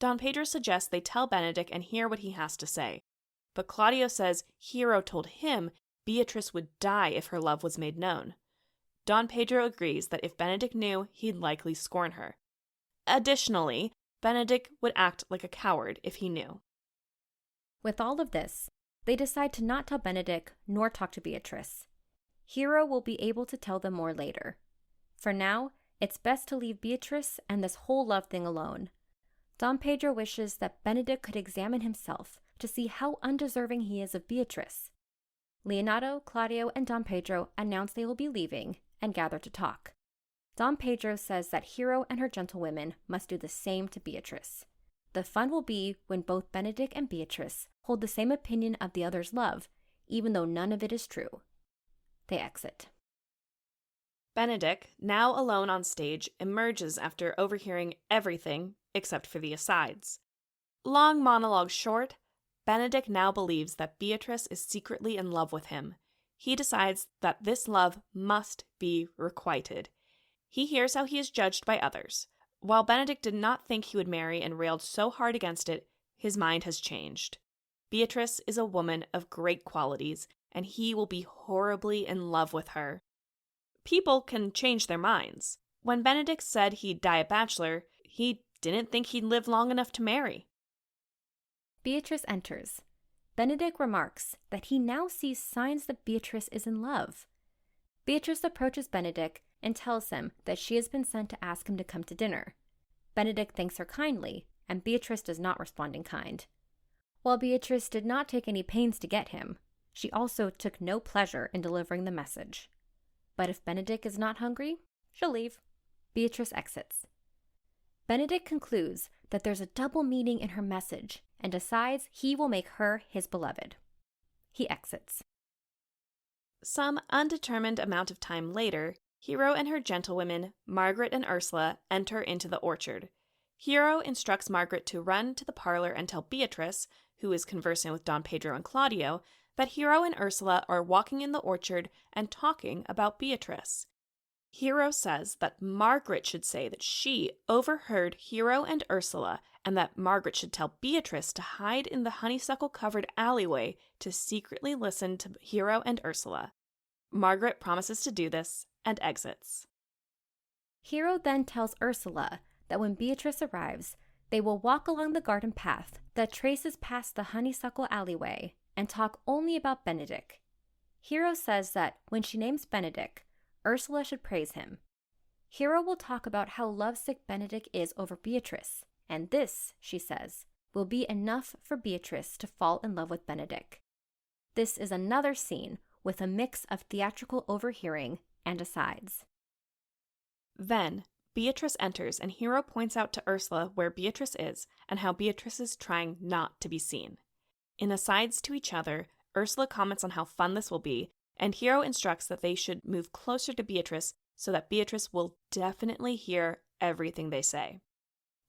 Don Pedro suggests they tell Benedick and hear what he has to say, but Claudio says Hero told him Beatrice would die if her love was made known. Don Pedro agrees that if Benedick knew, he'd likely scorn her. Additionally, Benedick would act like a coward if he knew. With all of this, they decide to not tell Benedick nor talk to Beatrice. Hero will be able to tell them more later. For now, it's best to leave Beatrice and this whole love thing alone. Don Pedro wishes that Benedick could examine himself to see how undeserving he is of Beatrice. Leonardo, Claudio, and Don Pedro announce they will be leaving and gather to talk. Don Pedro says that Hero and her gentlewomen must do the same to Beatrice. The fun will be when both Benedick and Beatrice hold the same opinion of the other's love, even though none of it is true. They exit. Benedick, now alone on stage, emerges after overhearing everything except for the asides. Long monologue short, Benedick now believes that Beatrice is secretly in love with him. He decides that this love must be requited. He hears how he is judged by others. While Benedick did not think he would marry and railed so hard against it, his mind has changed. Beatrice is a woman of great qualities, and he will be horribly in love with her. People can change their minds. When Benedick said he'd die a bachelor, he didn't think he'd live long enough to marry. Beatrice enters. Benedick remarks that he now sees signs that Beatrice is in love. Beatrice approaches Benedick and tells him that she has been sent to ask him to come to dinner. Benedick thanks her kindly, and Beatrice does not respond in kind. While Beatrice did not take any pains to get him, she also took no pleasure in delivering the message. But if Benedick is not hungry, she'll leave. Beatrice exits. Benedick concludes that there's a double meaning in her message and decides he will make her his beloved. He exits. Some undetermined amount of time later, Hero and her gentlewomen, Margaret and Ursula, enter into the orchard. Hero instructs Margaret to run to the parlor and tell Beatrice, who is conversing with Don Pedro and Claudio, that Hero and Ursula are walking in the orchard and talking about Beatrice. Hero says that Margaret should say that she overheard Hero and Ursula, and that Margaret should tell Beatrice to hide in the honeysuckle-covered alleyway to secretly listen to Hero and Ursula. Margaret promises to do this and exits. Hero then tells Ursula that when Beatrice arrives, they will walk along the garden path that traces past the honeysuckle alleyway and talk only about Benedict. Hero says that when she names Benedict, Ursula should praise him. Hero will talk about how lovesick Benedict is over Beatrice, and this, she says, will be enough for Beatrice to fall in love with Benedict. This is another scene with a mix of theatrical overhearing and asides. Then, Beatrice enters and Hero points out to Ursula where Beatrice is and how Beatrice is trying not to be seen. In asides to each other, Ursula comments on how fun this will be, and Hero instructs that they should move closer to Beatrice so that Beatrice will definitely hear everything they say.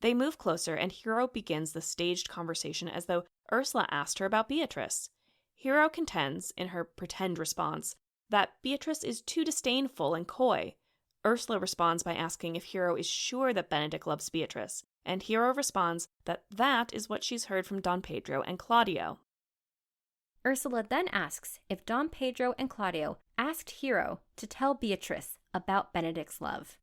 They move closer and Hero begins the staged conversation as though Ursula asked her about Beatrice. Hero contends, in her pretend response, that Beatrice is too disdainful and coy. Ursula responds by asking if Hero is sure that Benedict loves Beatrice, and Hero responds that that is what she's heard from Don Pedro and Claudio. Ursula then asks if Don Pedro and Claudio asked Hero to tell Beatrice about Benedict's love.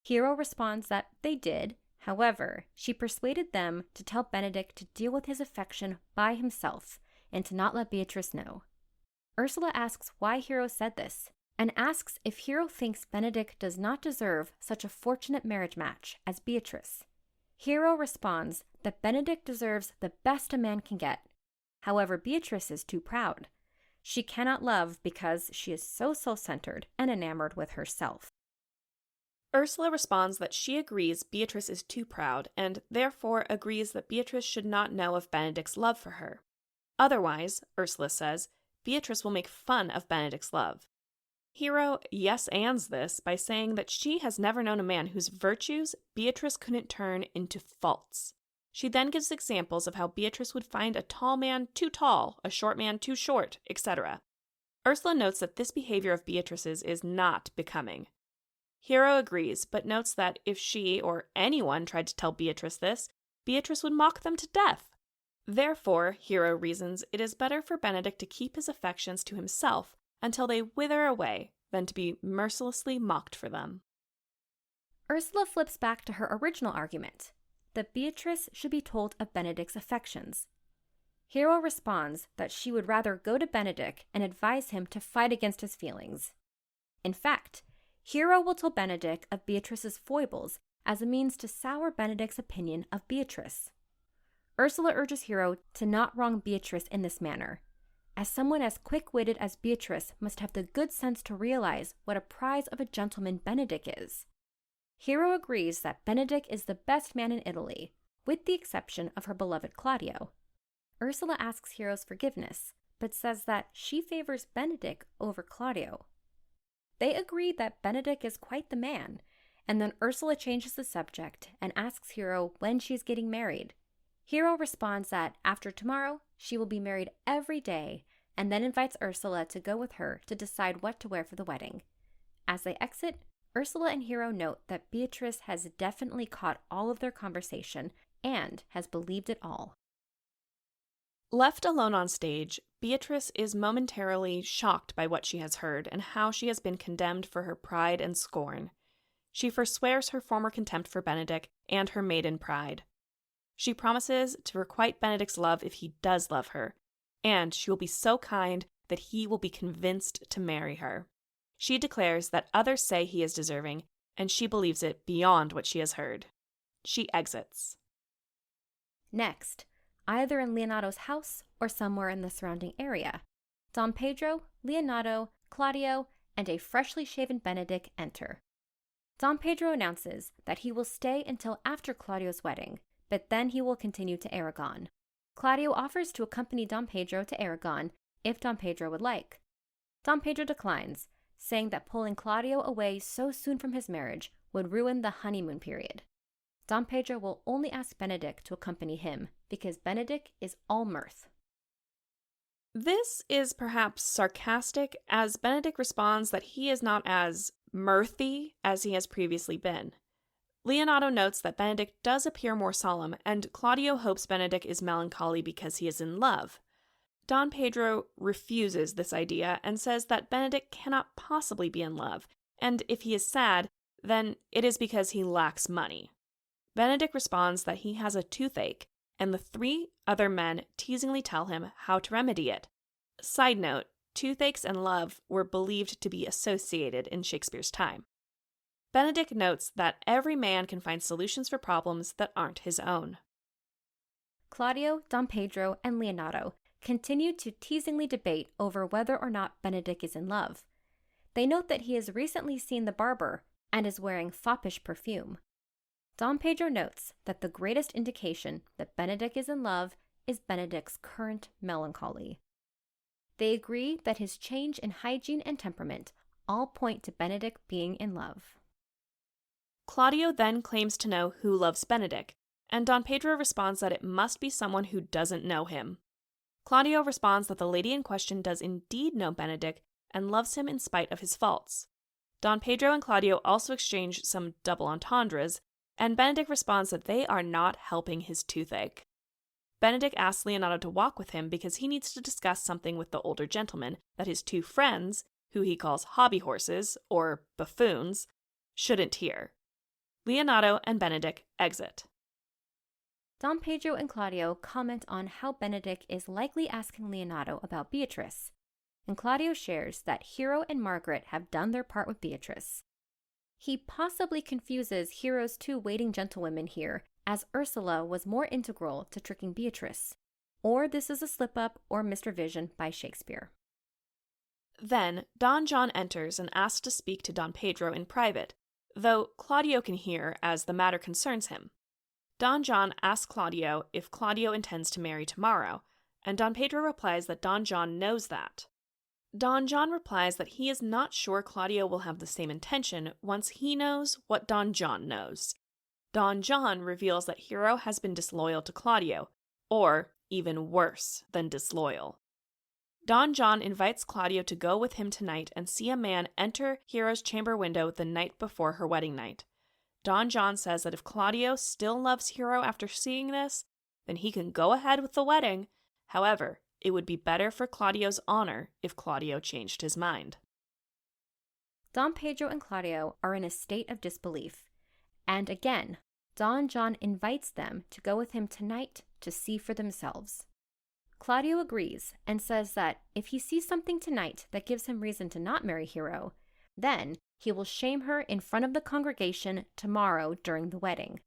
Hero responds that they did. However, she persuaded them to tell Benedict to deal with his affection by himself and to not let Beatrice know. Ursula asks why Hero said this, and asks if Hero thinks Benedict does not deserve such a fortunate marriage match as Beatrice. Hero responds that Benedict deserves the best a man can get. However, Beatrice is too proud. She cannot love because she is so self-centered and enamored with herself. Ursula responds that she agrees Beatrice is too proud and therefore agrees that Beatrice should not know of Benedict's love for her. Otherwise, Ursula says, Beatrice will make fun of Benedict's love. Hero yes-ands this by saying that she has never known a man whose virtues Beatrice couldn't turn into faults. She then gives examples of how Beatrice would find a tall man too tall, a short man too short, etc. Ursula notes that this behavior of Beatrice's is not becoming. Hero agrees, but notes that if she or anyone tried to tell Beatrice this, Beatrice would mock them to death. Therefore, Hero reasons it is better for Benedict to keep his affections to himself until they wither away than to be mercilessly mocked for them. Ursula flips back to her original argument, that Beatrice should be told of Benedict's affections. Hero responds that she would rather go to Benedict and advise him to fight against his feelings. In fact, Hero will tell Benedict of Beatrice's foibles as a means to sour Benedict's opinion of Beatrice. Ursula urges Hero to not wrong Beatrice in this manner, as someone as quick-witted as Beatrice must have the good sense to realize what a prize of a gentleman Benedict is. Hero agrees that Benedict is the best man in Italy, with the exception of her beloved Claudio. Ursula asks Hero's forgiveness, but says that she favors Benedict over Claudio. They agree that Benedict is quite the man, and then Ursula changes the subject and asks Hero when she's getting married. Hero responds that after tomorrow, she will be married every day, and then invites Ursula to go with her to decide what to wear for the wedding. As they exit, Ursula and Hero note that Beatrice has definitely caught all of their conversation and has believed it all. Left alone on stage, Beatrice is momentarily shocked by what she has heard and how she has been condemned for her pride and scorn. She forswears her former contempt for Benedict and her maiden pride. She promises to requite Benedict's love if he does love her, and she will be so kind that he will be convinced to marry her. She declares that others say he is deserving, and she believes it beyond what she has heard. She exits. Next, either in Leonato's house or somewhere in the surrounding area, Don Pedro, Leonato, Claudio, and a freshly shaven Benedict enter. Don Pedro announces that he will stay until after Claudio's wedding, but then he will continue to Aragon. Claudio offers to accompany Don Pedro to Aragon if Don Pedro would like. Don Pedro declines, saying that pulling Claudio away so soon from his marriage would ruin the honeymoon period. Don Pedro will only ask Benedict to accompany him because Benedict is all mirth. This is perhaps sarcastic, as Benedict responds that he is not as mirthy as he has previously been. Leonardo notes that Benedict does appear more solemn, and Claudio hopes Benedict is melancholy because he is in love. Don Pedro refuses this idea and says that Benedict cannot possibly be in love, and if he is sad, then it is because he lacks money. Benedict responds that he has a toothache, and the three other men teasingly tell him how to remedy it. Side note, toothaches and love were believed to be associated in Shakespeare's time. Benedict notes that every man can find solutions for problems that aren't his own. Claudio, Don Pedro, and Leonardo continue to teasingly debate over whether or not Benedict is in love. They note that he has recently seen the barber and is wearing foppish perfume. Don Pedro notes that the greatest indication that Benedict is in love is Benedict's current melancholy. They agree that his change in hygiene and temperament all point to Benedict being in love. Claudio then claims to know who loves Benedict, and Don Pedro responds that it must be someone who doesn't know him. Claudio responds that the lady in question does indeed know Benedict and loves him in spite of his faults. Don Pedro and Claudio also exchange some double entendres, and Benedict responds that they are not helping his toothache. Benedict asks Leonardo to walk with him because he needs to discuss something with the older gentleman that his two friends, who he calls hobby horses, or buffoons, shouldn't hear. Leonardo and Benedict exit. Don Pedro and Claudio comment on how Benedict is likely asking Leonardo about Beatrice, and Claudio shares that Hero and Margaret have done their part with Beatrice. He possibly confuses Hero's two waiting gentlewomen here, as Ursula was more integral to tricking Beatrice, or this is a slip-up or misrevision by Shakespeare. Then, Don John enters and asks to speak to Don Pedro in private, though Claudio can hear as the matter concerns him. Don John asks Claudio if Claudio intends to marry tomorrow, and Don Pedro replies that Don John knows that. Don John replies that he is not sure Claudio will have the same intention once he knows what Don John knows. Don John reveals that Hero has been disloyal to Claudio, or even worse than disloyal. Don John invites Claudio to go with him tonight and see a man enter Hero's chamber window the night before her wedding night. Don John says that if Claudio still loves Hero after seeing this, then he can go ahead with the wedding. However, it would be better for Claudio's honor if Claudio changed his mind. Don Pedro and Claudio are in a state of disbelief, and again, Don John invites them to go with him tonight to see for themselves. Claudio agrees and says that if he sees something tonight that gives him reason to not marry Hero, then he will shame her in front of the congregation tomorrow during the wedding.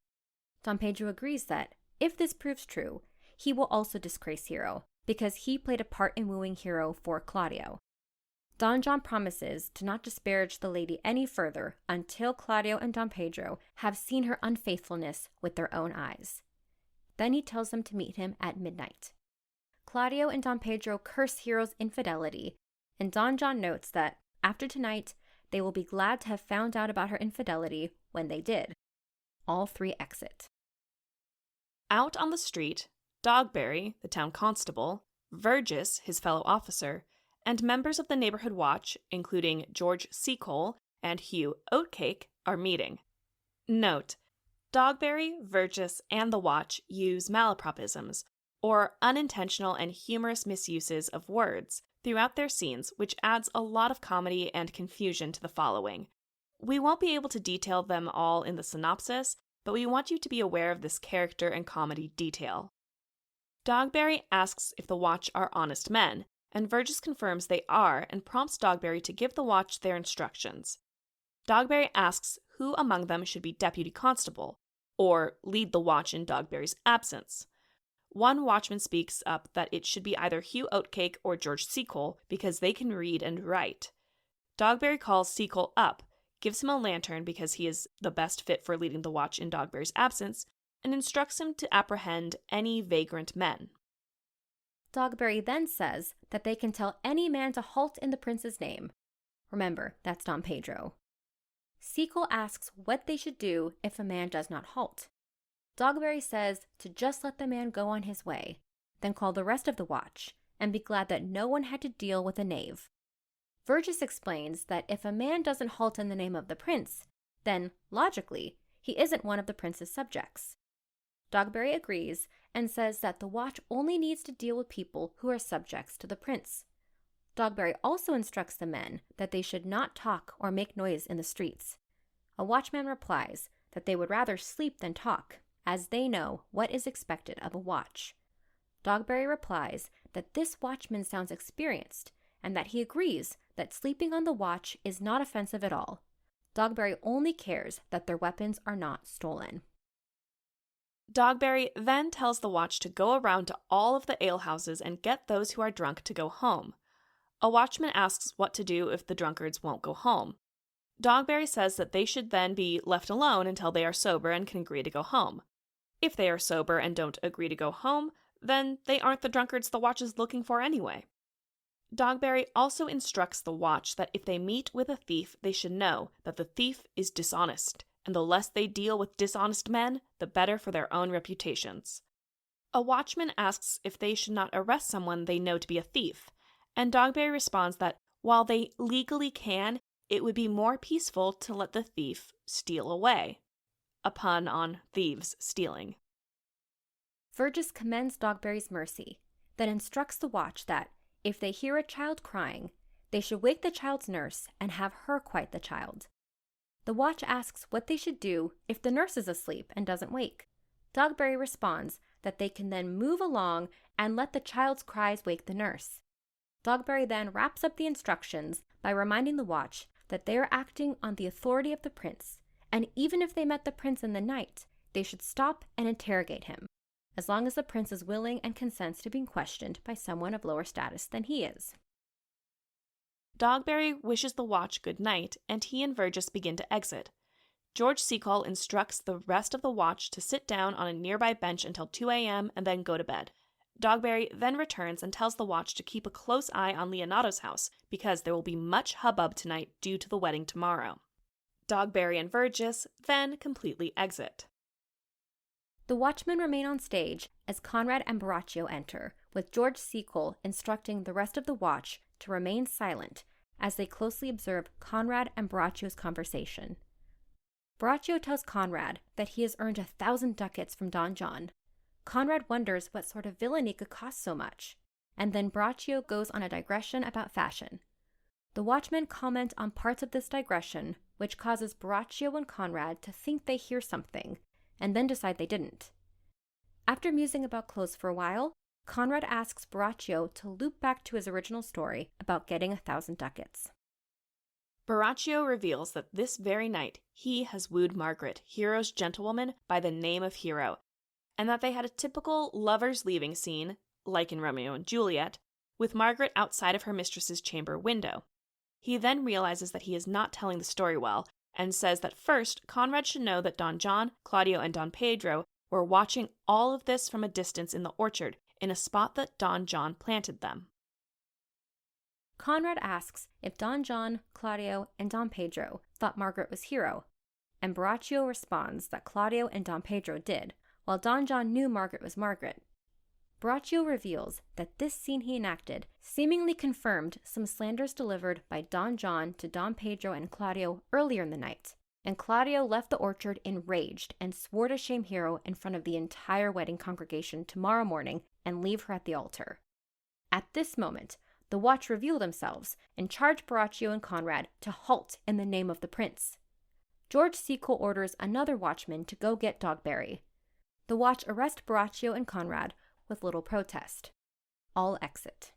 Don Pedro agrees that if this proves true, he will also disgrace Hero, because he played a part in wooing Hero for Claudio. Don John promises to not disparage the lady any further until Claudio and Don Pedro have seen her unfaithfulness with their own eyes. Then he tells them to meet him at midnight. Claudio and Don Pedro curse Hero's infidelity, and Don John notes that after tonight, they will be glad to have found out about her infidelity when they did. All three exit. Out on the street, Dogberry, the town constable, Vergis, his fellow officer, and members of the neighborhood watch, including George Seacole and Hugh Oatcake, are meeting. Note, Dogberry, Vergis, and the watch use malapropisms, or unintentional and humorous misuses of words, throughout their scenes, which adds a lot of comedy and confusion to the following. We won't be able to detail them all in the synopsis, but we want you to be aware of this character and comedy detail. Dogberry asks if the watch are honest men, and Vergis confirms they are and prompts Dogberry to give the watch their instructions. Dogberry asks who among them should be deputy constable, or lead the watch in Dogberry's absence. One watchman speaks up that it should be either Hugh Oatcake or George Seacole because they can read and write. Dogberry calls Seacole up, gives him a lantern because he is the best fit for leading the watch in Dogberry's absence, and instructs him to apprehend any vagrant men. Dogberry then says that they can tell any man to halt in the prince's name. Remember, that's Don Pedro. Seacole asks what they should do if a man does not halt. Dogberry says to just let the man go on his way, then call the rest of the watch and be glad that no one had to deal with a knave. Verges explains that if a man doesn't halt in the name of the prince, then, logically, he isn't one of the prince's subjects. Dogberry agrees and says that the watch only needs to deal with people who are subjects to the prince. Dogberry also instructs the men that they should not talk or make noise in the streets. A watchman replies that they would rather sleep than talk, as they know what is expected of a watch. Dogberry replies that this watchman sounds experienced and that he agrees that sleeping on the watch is not offensive at all. Dogberry only cares that their weapons are not stolen. Dogberry then tells the watch to go around to all of the alehouses and get those who are drunk to go home. A watchman asks what to do if the drunkards won't go home. Dogberry says that they should then be left alone until they are sober and can agree to go home. If they are sober and don't agree to go home, then they aren't the drunkards the watch is looking for anyway. Dogberry also instructs the watch that if they meet with a thief, they should know that the thief is dishonest, and the less they deal with dishonest men, the better for their own reputations. A watchman asks if they should not arrest someone they know to be a thief, and Dogberry responds that while they legally can, it would be more peaceful to let the thief steal away. A pun on thieves stealing. Verges commends Dogberry's mercy, then instructs the watch that, if they hear a child crying, they should wake the child's nurse and have her quiet the child. The watch asks what they should do if the nurse is asleep and doesn't wake. Dogberry responds that they can then move along and let the child's cries wake the nurse. Dogberry then wraps up the instructions by reminding the watch that they are acting on the authority of the prince, and even if they met the prince in the night, they should stop and interrogate him, as long as the prince is willing and consents to being questioned by someone of lower status than he is. Dogberry wishes the watch good night, and he and Verges begin to exit. George Seacole instructs the rest of the watch to sit down on a nearby bench until 2 a.m. and then go to bed. Dogberry then returns and tells the watch to keep a close eye on Leonato's house, because there will be much hubbub tonight due to the wedding tomorrow. Dogberry and Verges then completely exit. The watchmen remain on stage as Conrad and Borachio enter, with George Seacole instructing the rest of the watch to remain silent as they closely observe Conrad and Borachio's conversation. Borachio tells Conrad that he has earned 1,000 ducats from Don John. Conrad wonders what sort of villainy could cost so much, and then Borachio goes on a digression about fashion. The watchmen comment on parts of this digression, which causes Borachio and Conrad to think they hear something, and then decide they didn't. After musing about clothes for a while, Conrad asks Borachio to loop back to his original story about getting 1,000 ducats. Borachio reveals that this very night he has wooed Margaret, Hero's gentlewoman by the name of Hero, and that they had a typical lovers' leaving scene, like in Romeo and Juliet, with Margaret outside of her mistress's chamber window. He then realizes that he is not telling the story well, and says that first, Conrad should know that Don John, Claudio, and Don Pedro were watching all of this from a distance in the orchard, in a spot that Don John planted them. Conrad asks if Don John, Claudio, and Don Pedro thought Margaret was Hero, and Borachio responds that Claudio and Don Pedro did, while Don John knew Margaret was Margaret. Borachio reveals that this scene he enacted seemingly confirmed some slanders delivered by Don John to Don Pedro and Claudio earlier in the night, and Claudio left the orchard enraged and swore to shame Hero in front of the entire wedding congregation tomorrow morning and leave her at the altar. At this moment, the watch reveal themselves and charge Borachio and Conrad to halt in the name of the prince. George Seacole orders another watchman to go get Dogberry. The watch arrest Borachio and Conrad with little protest. All exit.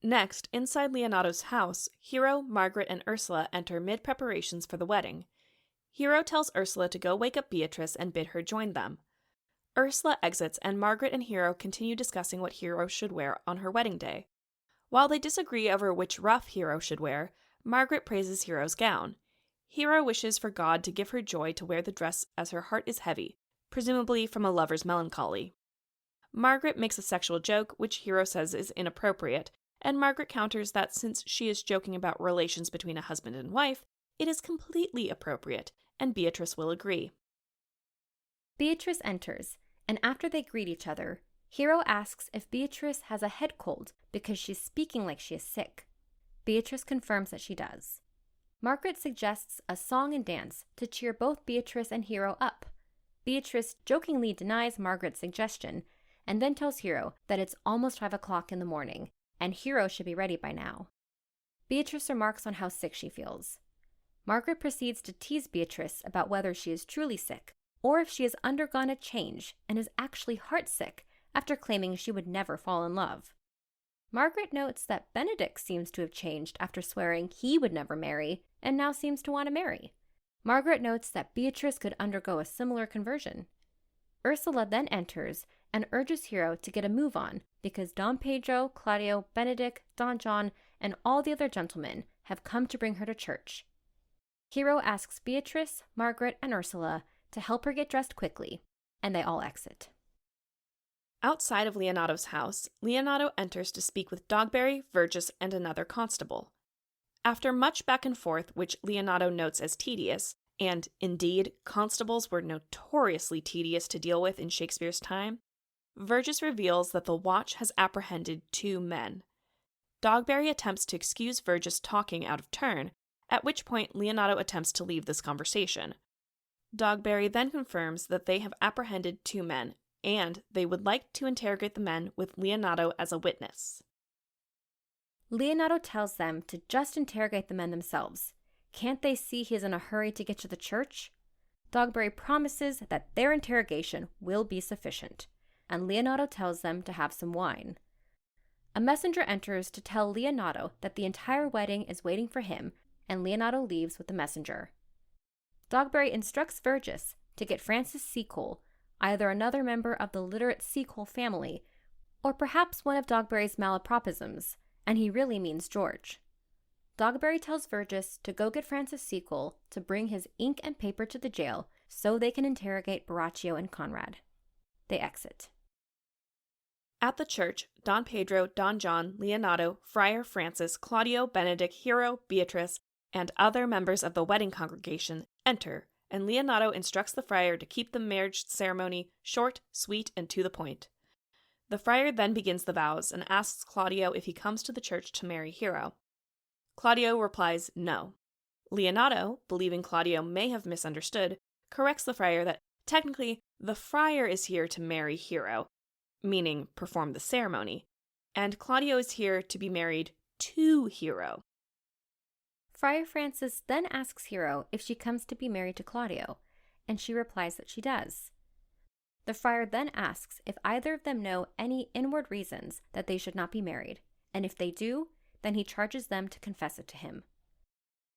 Next, inside Leonato's house, Hero, Margaret, and Ursula enter mid-preparations for the wedding. Hero tells Ursula to go wake up Beatrice and bid her join them. Ursula exits, and Margaret and Hero continue discussing what Hero should wear on her wedding day. While they disagree over which ruff Hero should wear, Margaret praises Hero's gown. Hero wishes for God to give her joy to wear the dress as her heart is heavy, presumably from a lover's melancholy. Margaret makes a sexual joke, which Hero says is inappropriate, and Margaret counters that since she is joking about relations between a husband and wife, it is completely appropriate, and Beatrice will agree. Beatrice enters, and after they greet each other, Hero asks if Beatrice has a head cold because she's speaking like she is sick. Beatrice confirms that she does. Margaret suggests a song and dance to cheer both Beatrice and Hero up. Beatrice jokingly denies Margaret's suggestion and then tells Hero that it's almost 5 o'clock in the morning and Hero should be ready by now. Beatrice remarks on how sick she feels. Margaret proceeds to tease Beatrice about whether she is truly sick or if she has undergone a change and is actually heartsick after claiming she would never fall in love. Margaret notes that Benedict seems to have changed after swearing he would never marry and now seems to want to marry. Margaret notes that Beatrice could undergo a similar conversion. Ursula then enters and urges Hero to get a move on because Don Pedro, Claudio, Benedict, Don John, and all the other gentlemen have come to bring her to church. Hero asks Beatrice, Margaret, and Ursula to help her get dressed quickly, and they all exit. Outside of Leonato's house, Leonato enters to speak with Dogberry, Verges, and another constable. After much back and forth, which Leonato notes as tedious, and indeed, constables were notoriously tedious to deal with in Shakespeare's time, Verges reveals that the watch has apprehended 2 men. Dogberry attempts to excuse Verges talking out of turn, at which point Leonato attempts to leave this conversation. Dogberry then confirms that they have apprehended 2 men, and they would like to interrogate the men with Leonato as a witness. Leonato tells them to just interrogate the men themselves. Can't they see he is in a hurry to get to the church? Dogberry promises that their interrogation will be sufficient, and Leonato tells them to have some wine. A messenger enters to tell Leonato that the entire wedding is waiting for him, and Leonato leaves with the messenger. Dogberry instructs Verges to get Francis Seacole, either another member of the literate Seacole family, or perhaps one of Dogberry's malapropisms, and he really means George. Dogberry tells Verges to go get Francis Seacole to bring his ink and paper to the jail so they can interrogate Borachio and Conrad. They exit. At the church, Don Pedro, Don John, Leonato, Friar Francis, Claudio, Benedict, Hero, Beatrice, and other members of the wedding congregation enter, and Leonato instructs the friar to keep the marriage ceremony short, sweet, and to the point. The friar then begins the vows and asks Claudio if he comes to the church to marry Hero. Claudio replies no. Leonato, believing Claudio may have misunderstood, corrects the friar that technically the friar is here to marry Hero, meaning perform the ceremony, and Claudio is here to be married to Hero. Friar Francis then asks Hero if she comes to be married to Claudio, and she replies that she does. The friar then asks if either of them know any inward reasons that they should not be married, and if they do, then he charges them to confess it to him.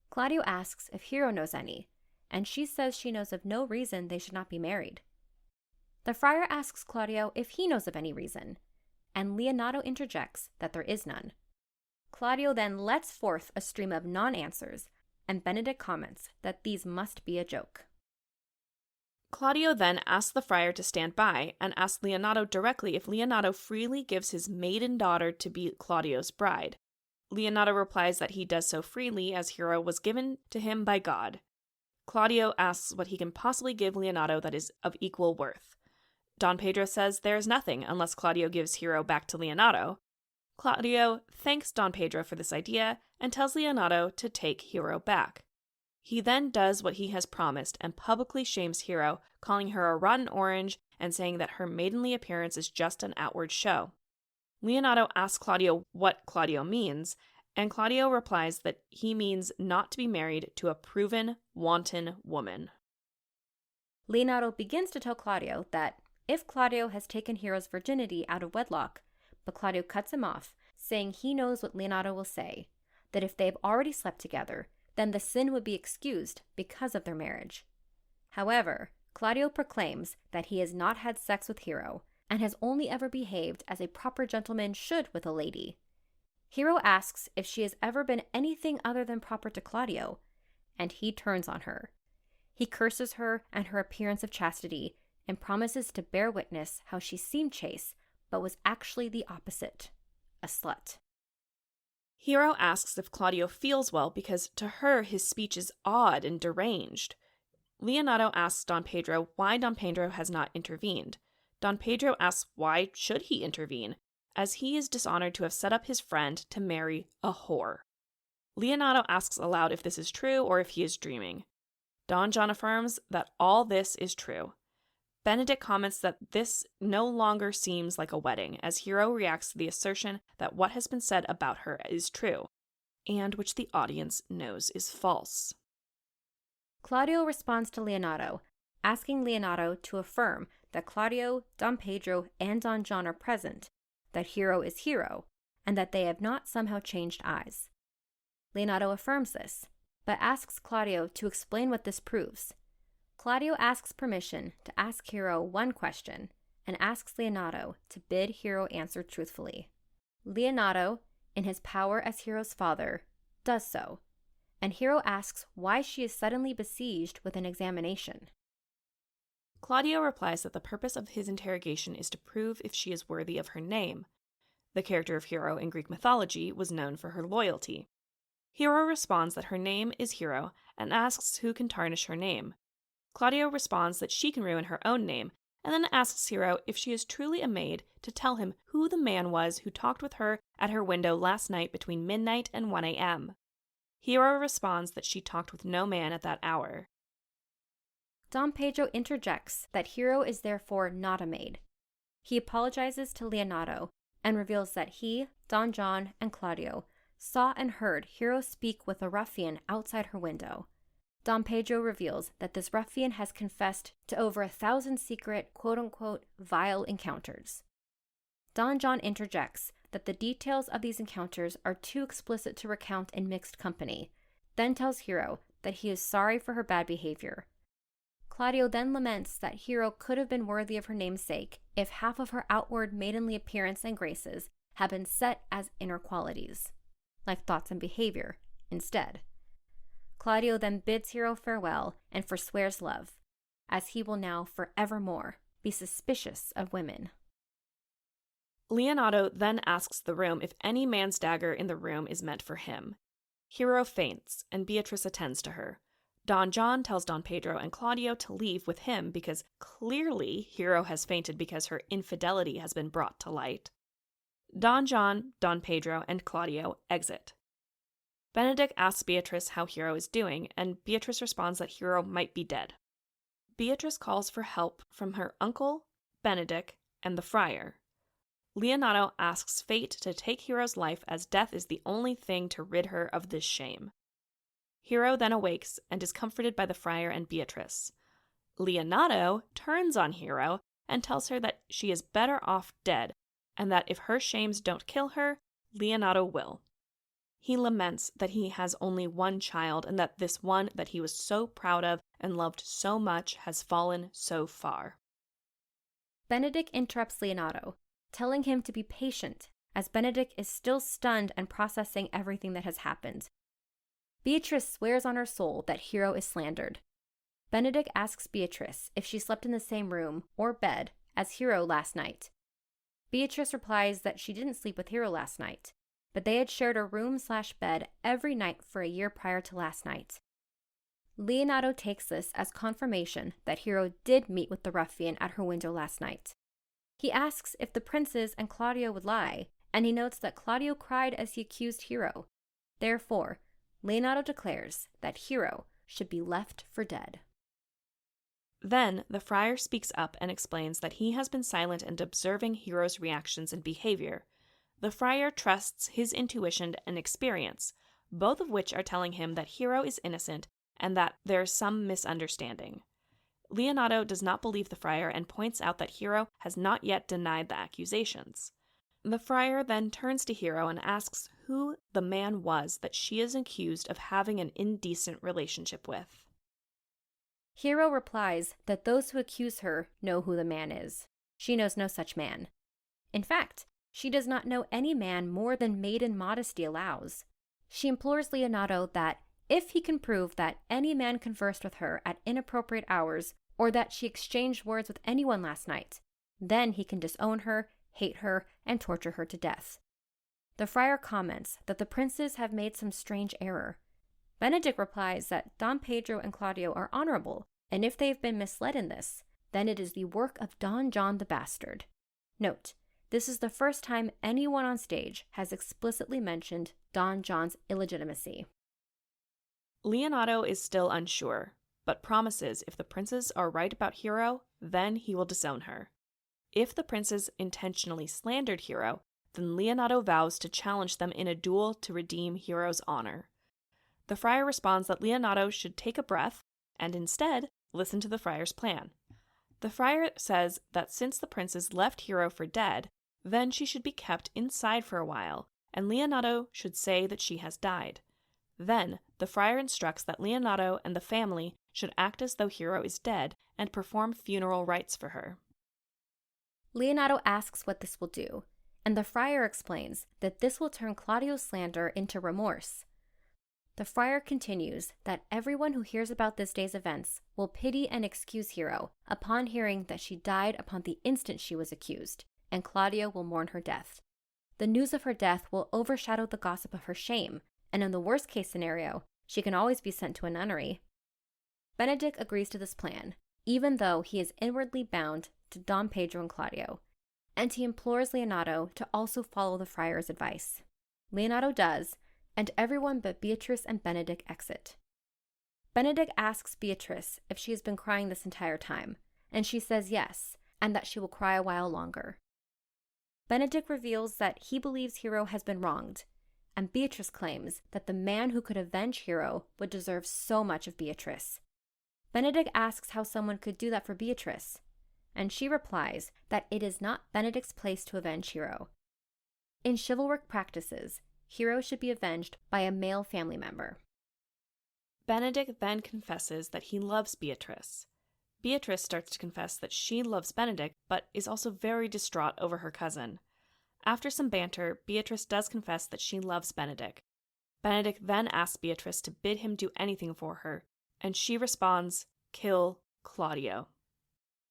Claudio asks if Hero knows any, and she says she knows of no reason they should not be married. The friar asks Claudio if he knows of any reason, and Leonato interjects that there is none. Claudio then lets forth a stream of non-answers, and Benedict comments that these must be a joke. Claudio then asks the friar to stand by and asks Leonato directly if Leonato freely gives his maiden daughter to be Claudio's bride. Leonato replies that he does so freely as Hero was given to him by God. Claudio asks what he can possibly give Leonato that is of equal worth. Don Pedro says there is nothing unless Claudio gives Hero back to Leonato. Claudio thanks Don Pedro for this idea and tells Leonato to take Hero back. He then does what he has promised and publicly shames Hero, calling her a rotten orange and saying that her maidenly appearance is just an outward show. Leonato asks Claudio what Claudio means, and Claudio replies that he means not to be married to a proven, wanton woman. Leonato begins to tell Claudio that if Claudio has taken Hero's virginity out of wedlock, but Claudio cuts him off, saying he knows what Leonato will say, that if they have already slept together, then the sin would be excused because of their marriage. However, Claudio proclaims that he has not had sex with Hero and has only ever behaved as a proper gentleman should with a lady. Hero asks if she has ever been anything other than proper to Claudio, and he turns on her. He curses her and her appearance of chastity and promises to bear witness how she seemed chaste, but was actually the opposite, a slut. Hero asks if Claudio feels well because to her his speech is odd and deranged. Leonardo asks Don Pedro why Don Pedro has not intervened. Don Pedro asks why should he intervene, as he is dishonored to have set up his friend to marry a whore. Leonardo asks aloud if this is true or if he is dreaming. Don John affirms that all this is true. Benedict comments that this no longer seems like a wedding, as Hero reacts to the assertion that what has been said about her is true, and which the audience knows is false. Claudio responds to Leonardo, asking Leonardo to affirm that Claudio, Don Pedro, and Don John are present, that Hero is Hero, and that they have not somehow changed eyes. Leonardo affirms this, but asks Claudio to explain what this proves. Claudio asks permission to ask Hero one question, and asks Leonardo to bid Hero answer truthfully. Leonardo, in his power as Hero's father, does so, and Hero asks why she is suddenly besieged with an examination. Claudio replies that the purpose of his interrogation is to prove if she is worthy of her name. The character of Hero in Greek mythology was known for her loyalty. Hero responds that her name is Hero and asks who can tarnish her name. Claudio responds that she can ruin her own name, and then asks Hero if she is truly a maid to tell him who the man was who talked with her at her window last night between midnight and 1 a.m. Hero responds that she talked with no man at that hour. Don Pedro interjects that Hero is therefore not a maid. He apologizes to Leonardo and reveals that he, Don John, and Claudio saw and heard Hero speak with a ruffian outside her window. Don Pedro reveals that this ruffian has confessed to over 1,000 secret, quote-unquote, vile encounters. Don John interjects that the details of these encounters are too explicit to recount in mixed company, then tells Hero that he is sorry for her bad behavior. Claudio then laments that Hero could have been worthy of her namesake if half of her outward maidenly appearance and graces had been set as inner qualities, like thoughts and behavior, instead. Claudio then bids Hero farewell and forswears love, as he will now forevermore be suspicious of women. Leonardo then asks the room if any man's dagger in the room is meant for him. Hero faints, and Beatrice attends to her. Don John tells Don Pedro and Claudio to leave with him because clearly Hero has fainted because her infidelity has been brought to light. Don John, Don Pedro, and Claudio exit. Benedict asks Beatrice how Hero is doing, and Beatrice responds that Hero might be dead. Beatrice calls for help from her uncle, Benedict, and the friar. Leonardo asks fate to take Hero's life as death is the only thing to rid her of this shame. Hero then awakes and is comforted by the friar and Beatrice. Leonardo turns on Hero and tells her that she is better off dead, and that if her shames don't kill her, Leonardo will. He laments that he has only one child and that this one that he was so proud of and loved so much has fallen so far. Benedict interrupts Leonardo, telling him to be patient, as Benedict is still stunned and processing everything that has happened. Beatrice swears on her soul that Hero is slandered. Benedict asks Beatrice if she slept in the same room or bed as Hero last night. Beatrice replies that she didn't sleep with Hero last night, but they had shared a room/bed every night for a year prior to last night. Leonardo takes this as confirmation that Hero did meet with the ruffian at her window last night. He asks if the princes and Claudio would lie, and he notes that Claudio cried as he accused Hero. Therefore, Leonardo declares that Hero should be left for dead. Then, the friar speaks up and explains that he has been silent and observing Hero's reactions and behavior. The friar trusts his intuition and experience, both of which are telling him that Hero is innocent and that there is some misunderstanding. Leonardo does not believe the friar and points out that Hero has not yet denied the accusations. The friar then turns to Hero and asks who the man was that she is accused of having an indecent relationship with. Hero replies that those who accuse her know who the man is. She knows no such man. In fact, she does not know any man more than maiden modesty allows. She implores Leonardo that, if he can prove that any man conversed with her at inappropriate hours or that she exchanged words with anyone last night, then he can disown her, hate her, and torture her to death. The friar comments that the princes have made some strange error. Benedict replies that Don Pedro and Claudio are honorable and if they have been misled in this, then it is the work of Don John the Bastard. Note, this is the first time anyone on stage has explicitly mentioned Don John's illegitimacy. Leonardo is still unsure, but promises if the princes are right about Hero, then he will disown her. If the princes intentionally slandered Hero, then Leonardo vows to challenge them in a duel to redeem Hero's honor. The friar responds that Leonardo should take a breath and instead listen to the friar's plan. The friar says that since the princes left Hero for dead, then she should be kept inside for a while, and Leonardo should say that she has died. Then, the friar instructs that Leonardo and the family should act as though Hero is dead and perform funeral rites for her. Leonardo asks what this will do, and the friar explains that this will turn Claudio's slander into remorse. The friar continues that everyone who hears about this day's events will pity and excuse Hero upon hearing that she died upon the instant she was accused, and Claudio will mourn her death. The news of her death will overshadow the gossip of her shame, and in the worst-case scenario, she can always be sent to a nunnery. Benedict agrees to this plan, even though he is inwardly bound to Dom Pedro and Claudio, and he implores Leonardo to also follow the friar's advice. Leonardo does, and everyone but Beatrice and Benedict exit. Benedict asks Beatrice if she has been crying this entire time, and she says yes, and that she will cry a while longer. Benedict reveals that he believes Hero has been wronged, and Beatrice claims that the man who could avenge Hero would deserve so much of Beatrice. Benedict asks how someone could do that for Beatrice, and she replies that it is not Benedict's place to avenge Hero. In chivalric practices, Hero should be avenged by a male family member. Benedict then confesses that he loves Beatrice. Beatrice starts to confess that she loves Benedict, but is also very distraught over her cousin. After some banter, Beatrice does confess that she loves Benedict. Benedict then asks Beatrice to bid him do anything for her, and she responds, "Kill Claudio."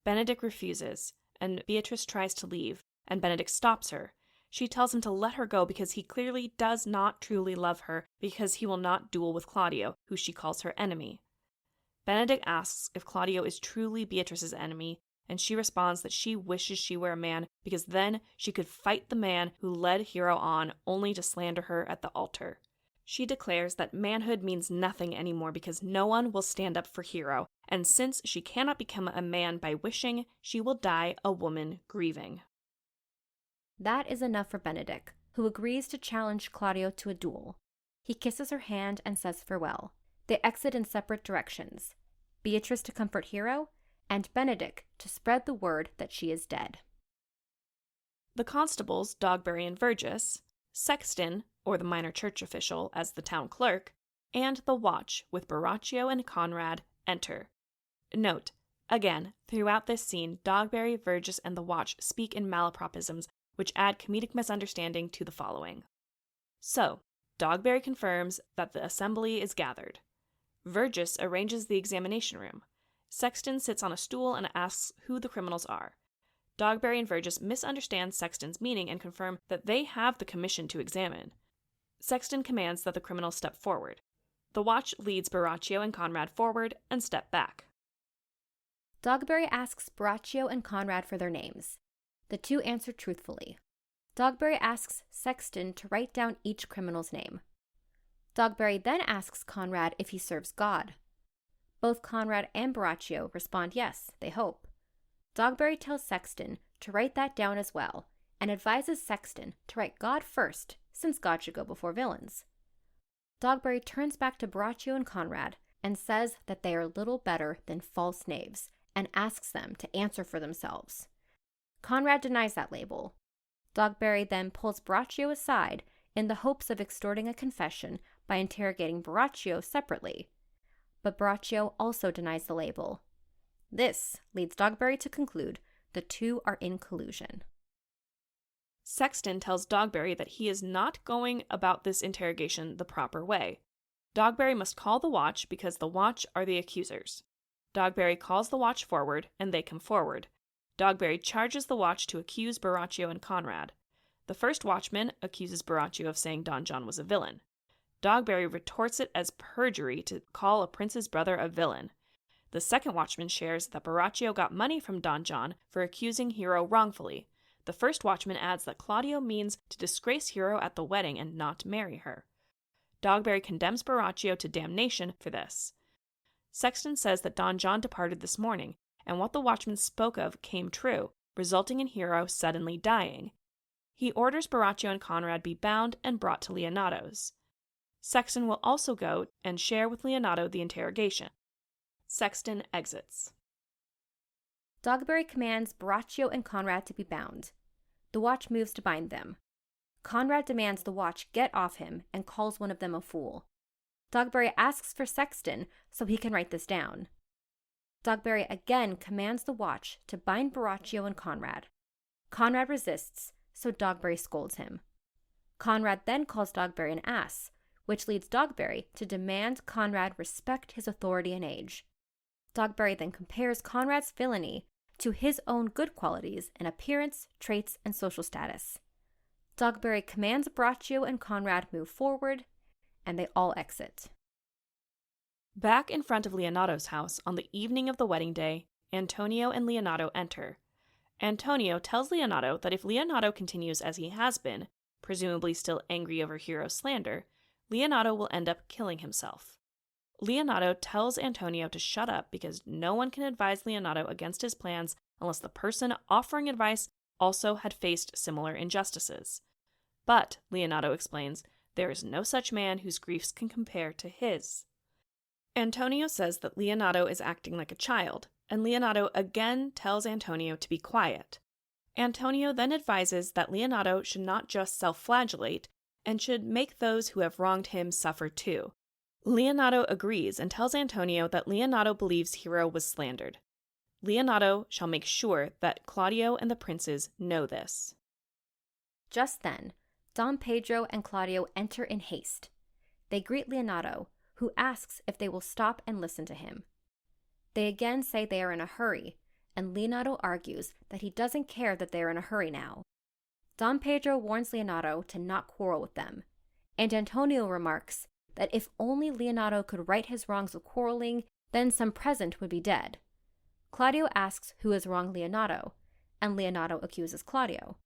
Benedict refuses, and Beatrice tries to leave, and Benedict stops her. She tells him to let her go because he clearly does not truly love her because he will not duel with Claudio, who she calls her enemy. Benedict asks if Claudio is truly Beatrice's enemy, and she responds that she wishes she were a man because then she could fight the man who led Hero on only to slander her at the altar. She declares that manhood means nothing anymore because no one will stand up for Hero, and since she cannot become a man by wishing, she will die a woman grieving. That is enough for Benedict, who agrees to challenge Claudio to a duel. He kisses her hand and says farewell. They exit in separate directions, Beatrice to comfort Hero, and Benedict to spread the word that she is dead. The constables, Dogberry and Verges, Sexton, or the minor church official as the town clerk, and the watch with Borachio and Conrad enter. Note, again, throughout this scene, Dogberry, Verges, and the watch speak in malapropisms which add comedic misunderstanding to the following. So, Dogberry confirms that the assembly is gathered. Verges arranges the examination room. Sexton sits on a stool and asks who the criminals are. Dogberry and Verges misunderstand Sexton's meaning and confirm that they have the commission to examine. Sexton commands that the criminals step forward. The watch leads Borachio and Conrad forward and step back. Dogberry asks Borachio and Conrad for their names. The two answer truthfully. Dogberry asks Sexton to write down each criminal's name. Dogberry then asks Conrad if he serves God. Both Conrad and Borachio respond yes, they hope. Dogberry tells Sexton to write that down as well, and advises Sexton to write God first, since God should go before villains. Dogberry turns back to Borachio and Conrad and says that they are little better than false knaves, and asks them to answer for themselves. Conrad denies that label. Dogberry then pulls Borachio aside in the hopes of extorting a confession by interrogating Borachio separately. But Borachio also denies the label. This leads Dogberry to conclude the two are in collusion. Sexton tells Dogberry that he is not going about this interrogation the proper way. Dogberry must call the watch because the watch are the accusers. Dogberry calls the watch forward, and they come forward. Dogberry charges the watch to accuse Borachio and Conrad. The first watchman accuses Borachio of saying Don John was a villain. Dogberry retorts it as perjury to call a prince's brother a villain. The second watchman shares that Borachio got money from Don John for accusing Hero wrongfully. The first watchman adds that Claudio means to disgrace Hero at the wedding and not marry her. Dogberry condemns Borachio to damnation for this. Sexton says that Don John departed this morning, and what the watchman spoke of came true, resulting in Hero suddenly dying. He orders Borachio and Conrad be bound and brought to Leonato's. Sexton will also go and share with Leonato the interrogation. Sexton exits. Dogberry commands Borachio and Conrad to be bound. The watch moves to bind them. Conrad demands the watch get off him and calls one of them a fool. Dogberry asks for Sexton so he can write this down. Dogberry again commands the watch to bind Borachio and Conrad. Conrad resists, so Dogberry scolds him. Conrad then calls Dogberry an ass, which leads Dogberry to demand Conrad respect his authority and age. Dogberry then compares Conrad's villainy to his own good qualities in appearance, traits, and social status. Dogberry commands Borachio and Conrad move forward, and they all exit. Back in front of Leonato's house on the evening of the wedding day, Antonio and Leonato enter. Antonio tells Leonato that if Leonato continues as he has been, presumably still angry over Hero's slander, Leonato will end up killing himself. Leonato tells Antonio to shut up because no one can advise Leonato against his plans unless the person offering advice also had faced similar injustices. But, Leonato explains, there is no such man whose griefs can compare to his. Antonio says that Leonato is acting like a child, and Leonato again tells Antonio to be quiet. Antonio then advises that Leonato should not just self-flagellate, and should make those who have wronged him suffer too. Leonato agrees and tells Antonio that Leonato believes Hero was slandered. Leonato shall make sure that Claudio and the princes know this. Just then, Dom Pedro and Claudio enter in haste. They greet Leonato, who asks if they will stop and listen to him. They again say they are in a hurry, and Leonato argues that he doesn't care that they are in a hurry now. Dom Pedro warns Leonato to not quarrel with them, and Antonio remarks that if only Leonato could right his wrongs of quarreling, then some present would be dead. Claudio asks who has wronged Leonato, and Leonato accuses Claudio.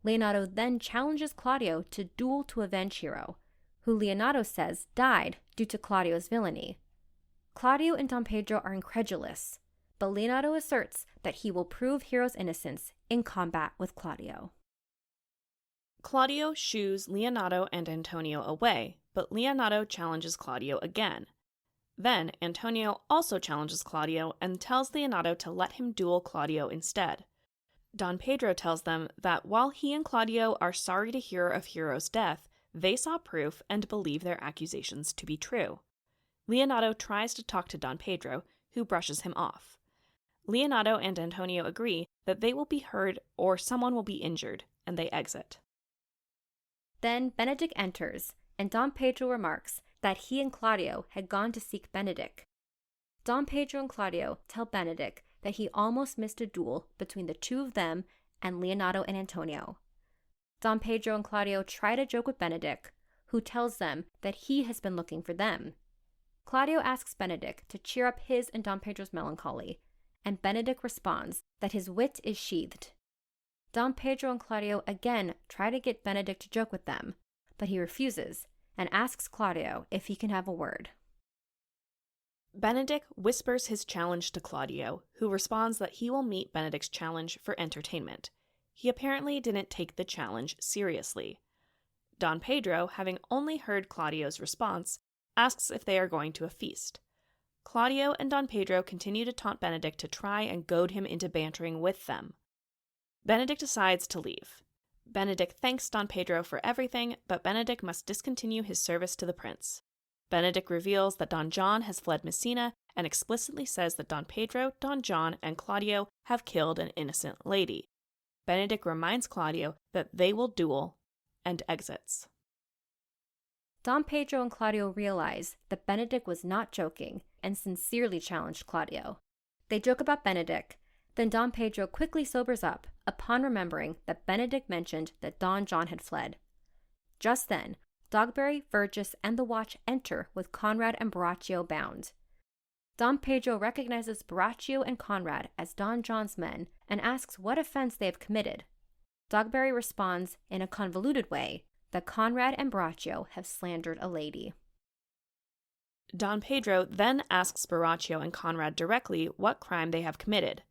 Leonato then challenges Claudio to duel to avenge Hero, who Leonato says died due to Claudio's villainy. Claudio and Dom Pedro are incredulous, but Leonato asserts that he will prove Hero's innocence in combat with Claudio. Claudio shoos Leonato and Antonio away, but Leonato challenges Claudio again. Then Antonio also challenges Claudio and tells Leonato to let him duel Claudio instead. Don Pedro tells them that while he and Claudio are sorry to hear of Hero's death, they saw proof and believe their accusations to be true. Leonato tries to talk to Don Pedro, who brushes him off. Leonato and Antonio agree that they will be heard or someone will be injured, and they exit. Then Benedict enters, and Dom Pedro remarks that he and Claudio had gone to seek Benedict. Dom Pedro and Claudio tell Benedict that he almost missed a duel between the two of them and Leonato and Antonio. Dom Pedro and Claudio try to joke with Benedict, who tells them that he has been looking for them. Claudio asks Benedict to cheer up his and Dom Pedro's melancholy, and Benedict responds that his wit is sheathed. Dom Pedro and Claudio again try to get Benedict to joke with them, but he refuses and asks Claudio if he can have a word. Benedict whispers his challenge to Claudio, who responds that he will meet Benedict's challenge for entertainment. He apparently didn't take the challenge seriously. Don Pedro, having only heard Claudio's response, asks if they are going to a feast. Claudio and Don Pedro continue to taunt Benedict to try and goad him into bantering with them. Benedict decides to leave. Benedict thanks Don Pedro for everything, but Benedict must discontinue his service to the prince. Benedict reveals that Don John has fled Messina and explicitly says that Don Pedro, Don John, and Claudio have killed an innocent lady. Benedict reminds Claudio that they will duel and exits. Dom Pedro and Claudio realize that Benedict was not joking and sincerely challenged Claudio. They joke about Benedict, then Dom Pedro quickly sobers up upon remembering that Benedict mentioned that Don John had fled. Just then, Dogberry, Vergis, and the watch enter with Conrad and Borachio bound. Don Pedro recognizes Borachio and Conrad as Don John's men and asks what offense they have committed. Dogberry responds in a convoluted way that Conrad and Borachio have slandered a lady. Don Pedro then asks Borachio and Conrad directly what crime they have committed.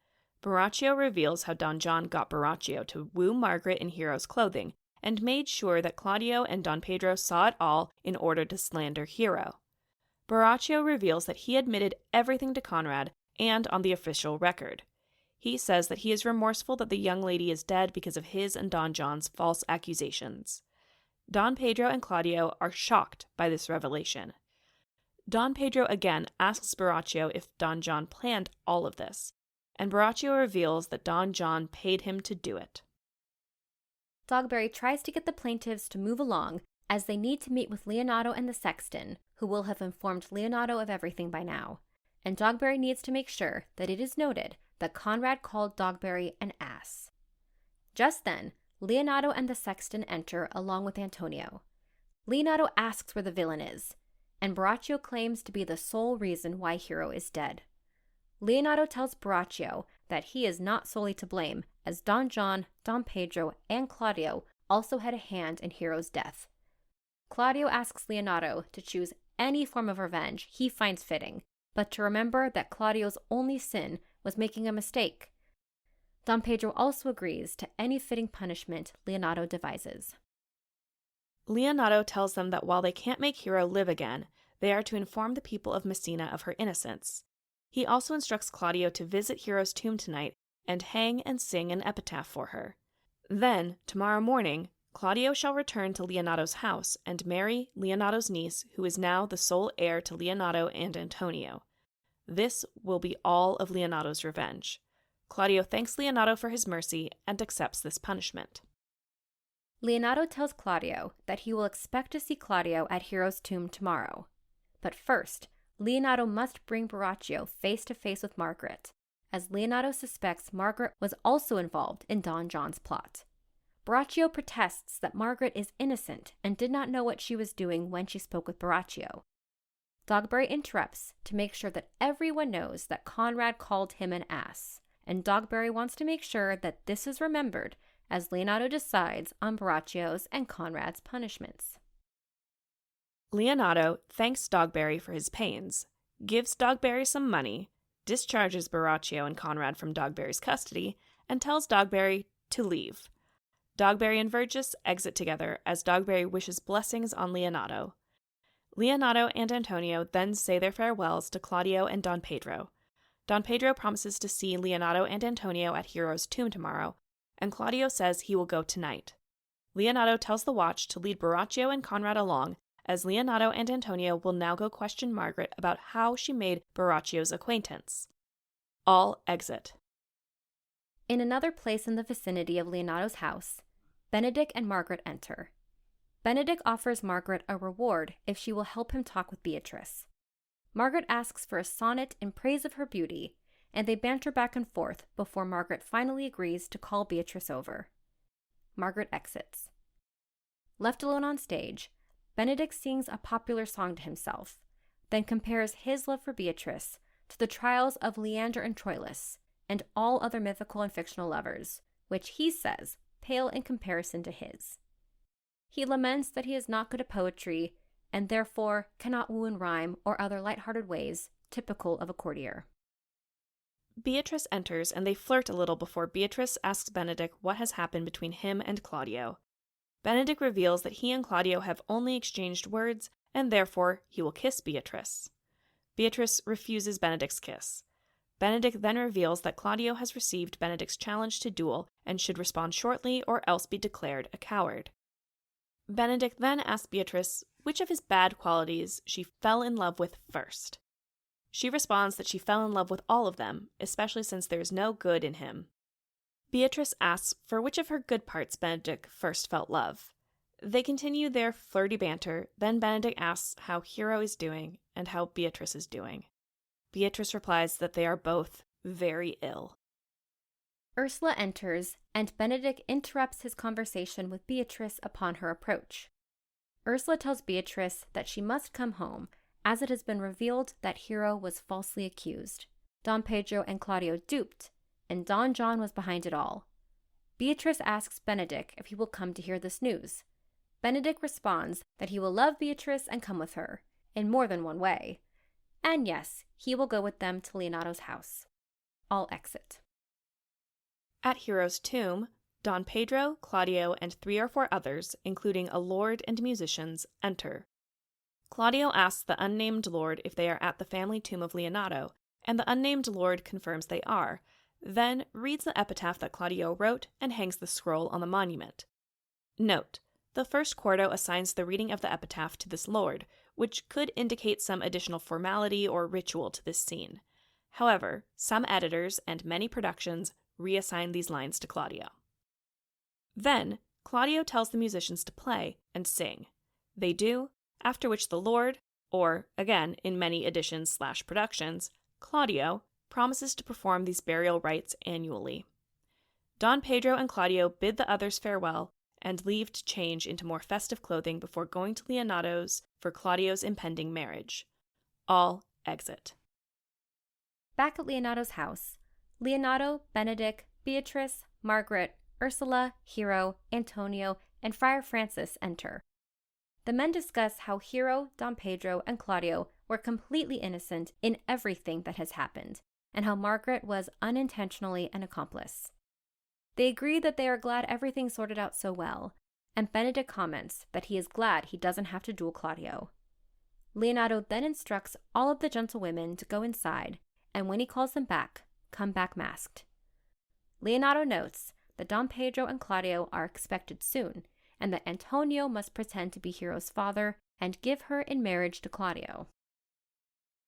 Borachio reveals how Don John got Borachio to woo Margaret in Hero's clothing and made sure that Claudio and Don Pedro saw it all in order to slander Hero. Borachio reveals that he admitted everything to Conrad and on the official record. He says that he is remorseful that the young lady is dead because of his and Don John's false accusations. Don Pedro and Claudio are shocked by this revelation. Don Pedro again asks Borachio if Don John planned all of this, and Borachio reveals that Don John paid him to do it. Dogberry tries to get the plaintiffs to move along as they need to meet with Leonato and the sexton, who will have informed Leonato of everything by now, and Dogberry needs to make sure that it is noted that Conrad called Dogberry an ass. Just then, Leonato and the sexton enter along with Antonio. Leonato asks where the villain is, and Borachio claims to be the sole reason why Hero is dead. Leonato tells Borachio that he is not solely to blame, as Don John, Don Pedro, and Claudio also had a hand in Hero's death. Claudio asks Leonato to choose any form of revenge he finds fitting, but to remember that Claudio's only sin was making a mistake. Don Pedro also agrees to any fitting punishment Leonato devises. Leonato tells them that while they can't make Hero live again, they are to inform the people of Messina of her innocence. He also instructs Claudio to visit Hero's tomb tonight and hang and sing an epitaph for her. Then, tomorrow morning, Claudio shall return to Leonato's house and marry Leonato's niece, who is now the sole heir to Leonato and Antonio. This will be all of Leonato's revenge. Claudio thanks Leonato for his mercy and accepts this punishment. Leonato tells Claudio that he will expect to see Claudio at Hero's tomb tomorrow. But first, Leonato must bring Borachio face to face with Margaret, as Leonato suspects Margaret was also involved in Don John's plot. Borachio protests that Margaret is innocent and did not know what she was doing when she spoke with Borachio. Dogberry interrupts to make sure that everyone knows that Conrad called him an ass, and Dogberry wants to make sure that this is remembered as Leonato decides on Borachio's and Conrad's punishments. Leonato thanks Dogberry for his pains, gives Dogberry some money, discharges Borachio and Conrad from Dogberry's custody, and tells Dogberry to leave. Dogberry and Vergis exit together as Dogberry wishes blessings on Leonato. Leonato and Antonio then say their farewells to Claudio and Don Pedro. Don Pedro promises to see Leonato and Antonio at Hero's tomb tomorrow, and Claudio says he will go tonight. Leonato tells the watch to lead Borachio and Conrad along, as Leonato and Antonio will now go question Margaret about how she made Borachio's acquaintance. All exit. In another place in the vicinity of Leonato's house, Benedict and Margaret enter. Benedict offers Margaret a reward if she will help him talk with Beatrice. Margaret asks for a sonnet in praise of her beauty, and they banter back and forth before Margaret finally agrees to call Beatrice over. Margaret exits. Left alone on stage, Benedict sings a popular song to himself, then compares his love for Beatrice to the trials of Leander and Troilus and all other mythical and fictional lovers, which he says pale in comparison to his. He laments that he is not good at poetry and therefore cannot woo in rhyme or other light-hearted ways typical of a courtier. Beatrice enters and they flirt a little before Beatrice asks Benedict what has happened between him and Claudio. Benedict reveals that he and Claudio have only exchanged words and therefore he will kiss Beatrice. Beatrice refuses Benedict's kiss. Benedict then reveals that Claudio has received Benedict's challenge to duel and should respond shortly or else be declared a coward. Benedict then asks Beatrice which of his bad qualities she fell in love with first. She responds that she fell in love with all of them, especially since there is no good in him. Beatrice asks for which of her good parts Benedict first felt love. They continue their flirty banter, then Benedict asks how Hero is doing and how Beatrice is doing. Beatrice replies that they are both very ill. Ursula enters, and Benedict interrupts his conversation with Beatrice upon her approach. Ursula tells Beatrice that she must come home, as it has been revealed that Hero was falsely accused. Don Pedro and Claudio duped, and Don John was behind it all. Beatrice asks Benedict if he will come to hear this news. Benedict responds that he will love Beatrice and come with her, in more than one way. And yes, he will go with them to Leonato's house. All exit. At Hero's tomb, Don Pedro, Claudio, and 3 or 4 others, including a lord and musicians, enter. Claudio asks the unnamed lord if they are at the family tomb of Leonato, and the unnamed lord confirms they are, then reads the epitaph that Claudio wrote and hangs the scroll on the monument. Note: the first quarto assigns the reading of the epitaph to this lord, which could indicate some additional formality or ritual to this scene. However, some editors and many productions reassign these lines to Claudio. Then, Claudio tells the musicians to play and sing. They do, after which the lord, or, again, in many editions/productions, Claudio, promises to perform these burial rites annually. Don Pedro and Claudio bid the others farewell and leave to change into more festive clothing before going to Leonato's for Claudio's impending marriage. All exit. Back at Leonato's house, Leonato, Benedict, Beatrice, Margaret, Ursula, Hero, Antonio, and Friar Francis enter. The men discuss how Hero, Don Pedro, and Claudio were completely innocent in everything that has happened, and how Margaret was unintentionally an accomplice. They agree that they are glad everything sorted out so well, and Benedict comments that he is glad he doesn't have to duel Claudio. Leonato then instructs all of the gentlewomen to go inside, and when he calls them back, come back masked. Leonato notes that Don Pedro and Claudio are expected soon, and that Antonio must pretend to be Hero's father and give her in marriage to Claudio.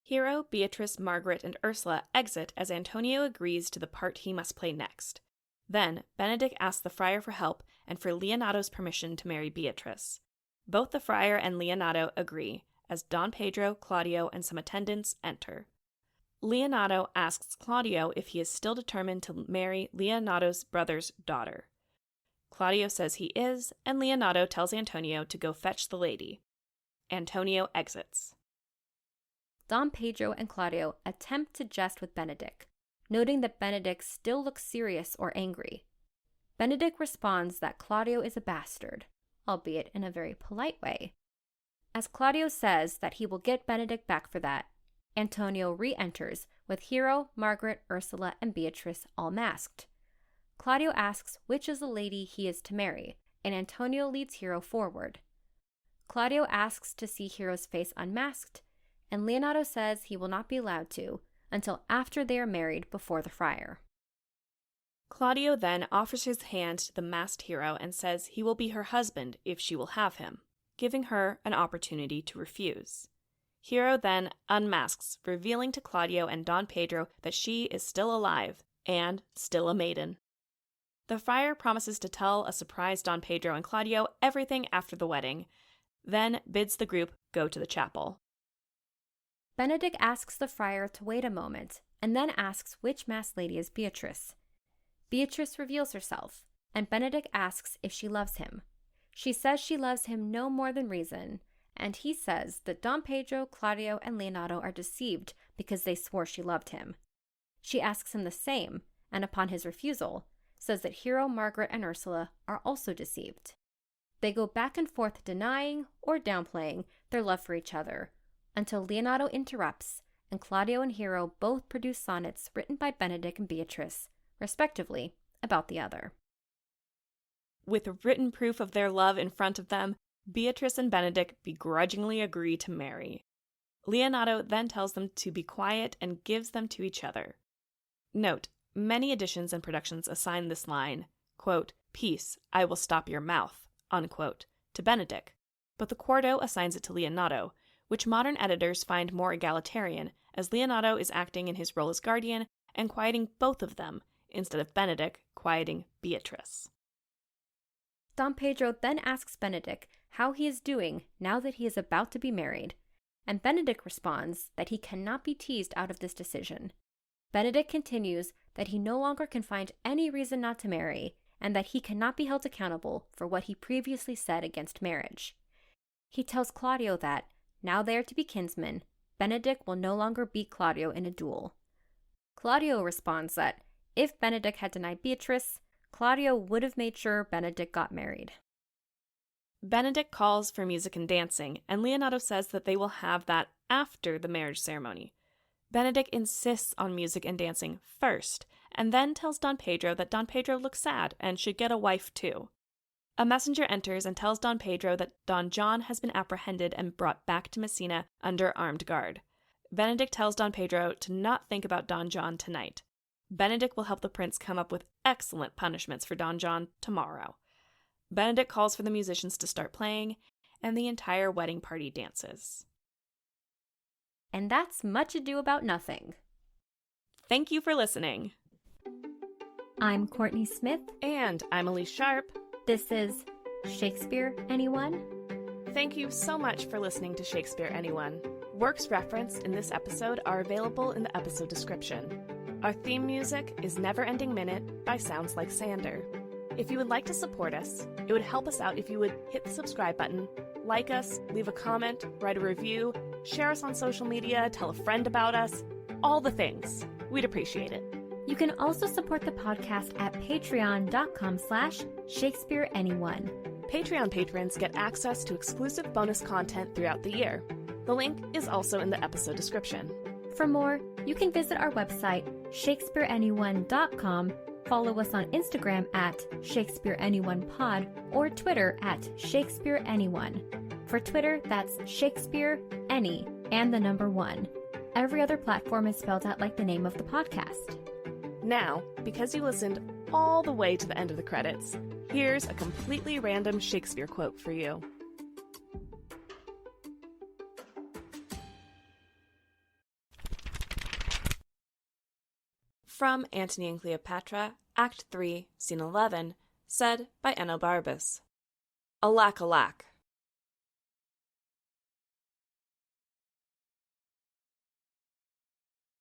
Hero, Beatrice, Margaret, and Ursula exit as Antonio agrees to the part he must play next. Then, Benedict asks the friar for help and for Leonato's permission to marry Beatrice. Both the friar and Leonato agree, as Don Pedro, Claudio, and some attendants enter. Leonato asks Claudio if he is still determined to marry Leonato's brother's daughter. Claudio says he is, and Leonato tells Antonio to go fetch the lady. Antonio exits. Don Pedro and Claudio attempt to jest with Benedict, noting that Benedict still looks serious or angry. Benedict responds that Claudio is a bastard, albeit in a very polite way. As Claudio says that he will get Benedict back for that, Antonio re-enters with Hero, Margaret, Ursula, and Beatrice all masked. Claudio asks which is the lady he is to marry, and Antonio leads Hero forward. Claudio asks to see Hero's face unmasked, and Leonato says he will not be allowed to until after they are married before the friar. Claudio then offers his hand to the masked Hero and says he will be her husband if she will have him, giving her an opportunity to refuse. Hero then unmasks, revealing to Claudio and Don Pedro that she is still alive and still a maiden. The friar promises to tell a surprised Don Pedro and Claudio everything after the wedding, then bids the group go to the chapel. Benedict asks the friar to wait a moment, and then asks which masked lady is Beatrice. Beatrice reveals herself, and Benedict asks if she loves him. She says she loves him no more than reason, and he says that Don Pedro, Claudio, and Leonato are deceived because they swore she loved him. She asks him the same, and upon his refusal, says that Hero, Margaret, and Ursula are also deceived. They go back and forth denying or downplaying their love for each other, until Leonato interrupts, and Claudio and Hero both produce sonnets written by Benedict and Beatrice, respectively, about the other. With written proof of their love in front of them, Beatrice and Benedict begrudgingly agree to marry. Leonato then tells them to be quiet and gives them to each other. Note, many editions and productions assign this line, quote, "Peace, I will stop your mouth," unquote, to Benedict, but the quarto assigns it to Leonato, which modern editors find more egalitarian, as Leonato is acting in his role as guardian and quieting both of them, instead of Benedict quieting Beatrice. Don Pedro then asks Benedict how he is doing now that he is about to be married, and Benedict responds that he cannot be teased out of this decision. Benedict continues that he no longer can find any reason not to marry, and that he cannot be held accountable for what he previously said against marriage. He tells Claudio that, Now they are to be kinsmen. Benedick will no longer beat Claudio in a duel. Claudio responds that if Benedick had denied Beatrice, Claudio would have made sure Benedick got married. Benedick calls for music and dancing, and Leonato says that they will have that after the marriage ceremony. Benedick insists on music and dancing first, and then tells Don Pedro that Don Pedro looks sad and should get a wife too. A messenger enters and tells Don Pedro that Don John has been apprehended and brought back to Messina under armed guard. Benedick tells Don Pedro to not think about Don John tonight. Benedick will help the prince come up with excellent punishments for Don John tomorrow. Benedick calls for the musicians to start playing, and the entire wedding party dances. And that's Much Ado About Nothing. Thank you for listening. I'm Kourtney Smith. And I'm Elyse Sharp. This is Shakespeare Anyone? Thank you so much for listening to Shakespeare Anyone. Works referenced in this episode are available in the episode description. Our theme music is Neverending Minute by Sounds Like Sander. If you would like to support us, it would help us out if you would hit the subscribe button, like us, leave a comment, write a review, share us on social media, tell a friend about us, all the things. We'd appreciate it. You can also support the podcast at patreon.com/Shakespeare Anyone. Patreon patrons get access to exclusive bonus content throughout the year. The link is also in the episode description. For more, you can visit our website, shakespeareanyone.com, follow us on Instagram at Shakespeare Anyone Pod, or Twitter at Shakespeare Anyone. For Twitter, that's Shakespeare Any and the number 1. Every other platform is spelled out like the name of the podcast. Now, because you listened all the way to the end of the credits, here's a completely random Shakespeare quote for you. From Antony and Cleopatra, Act 3, Scene 11, said by Enobarbus. Alack, alack,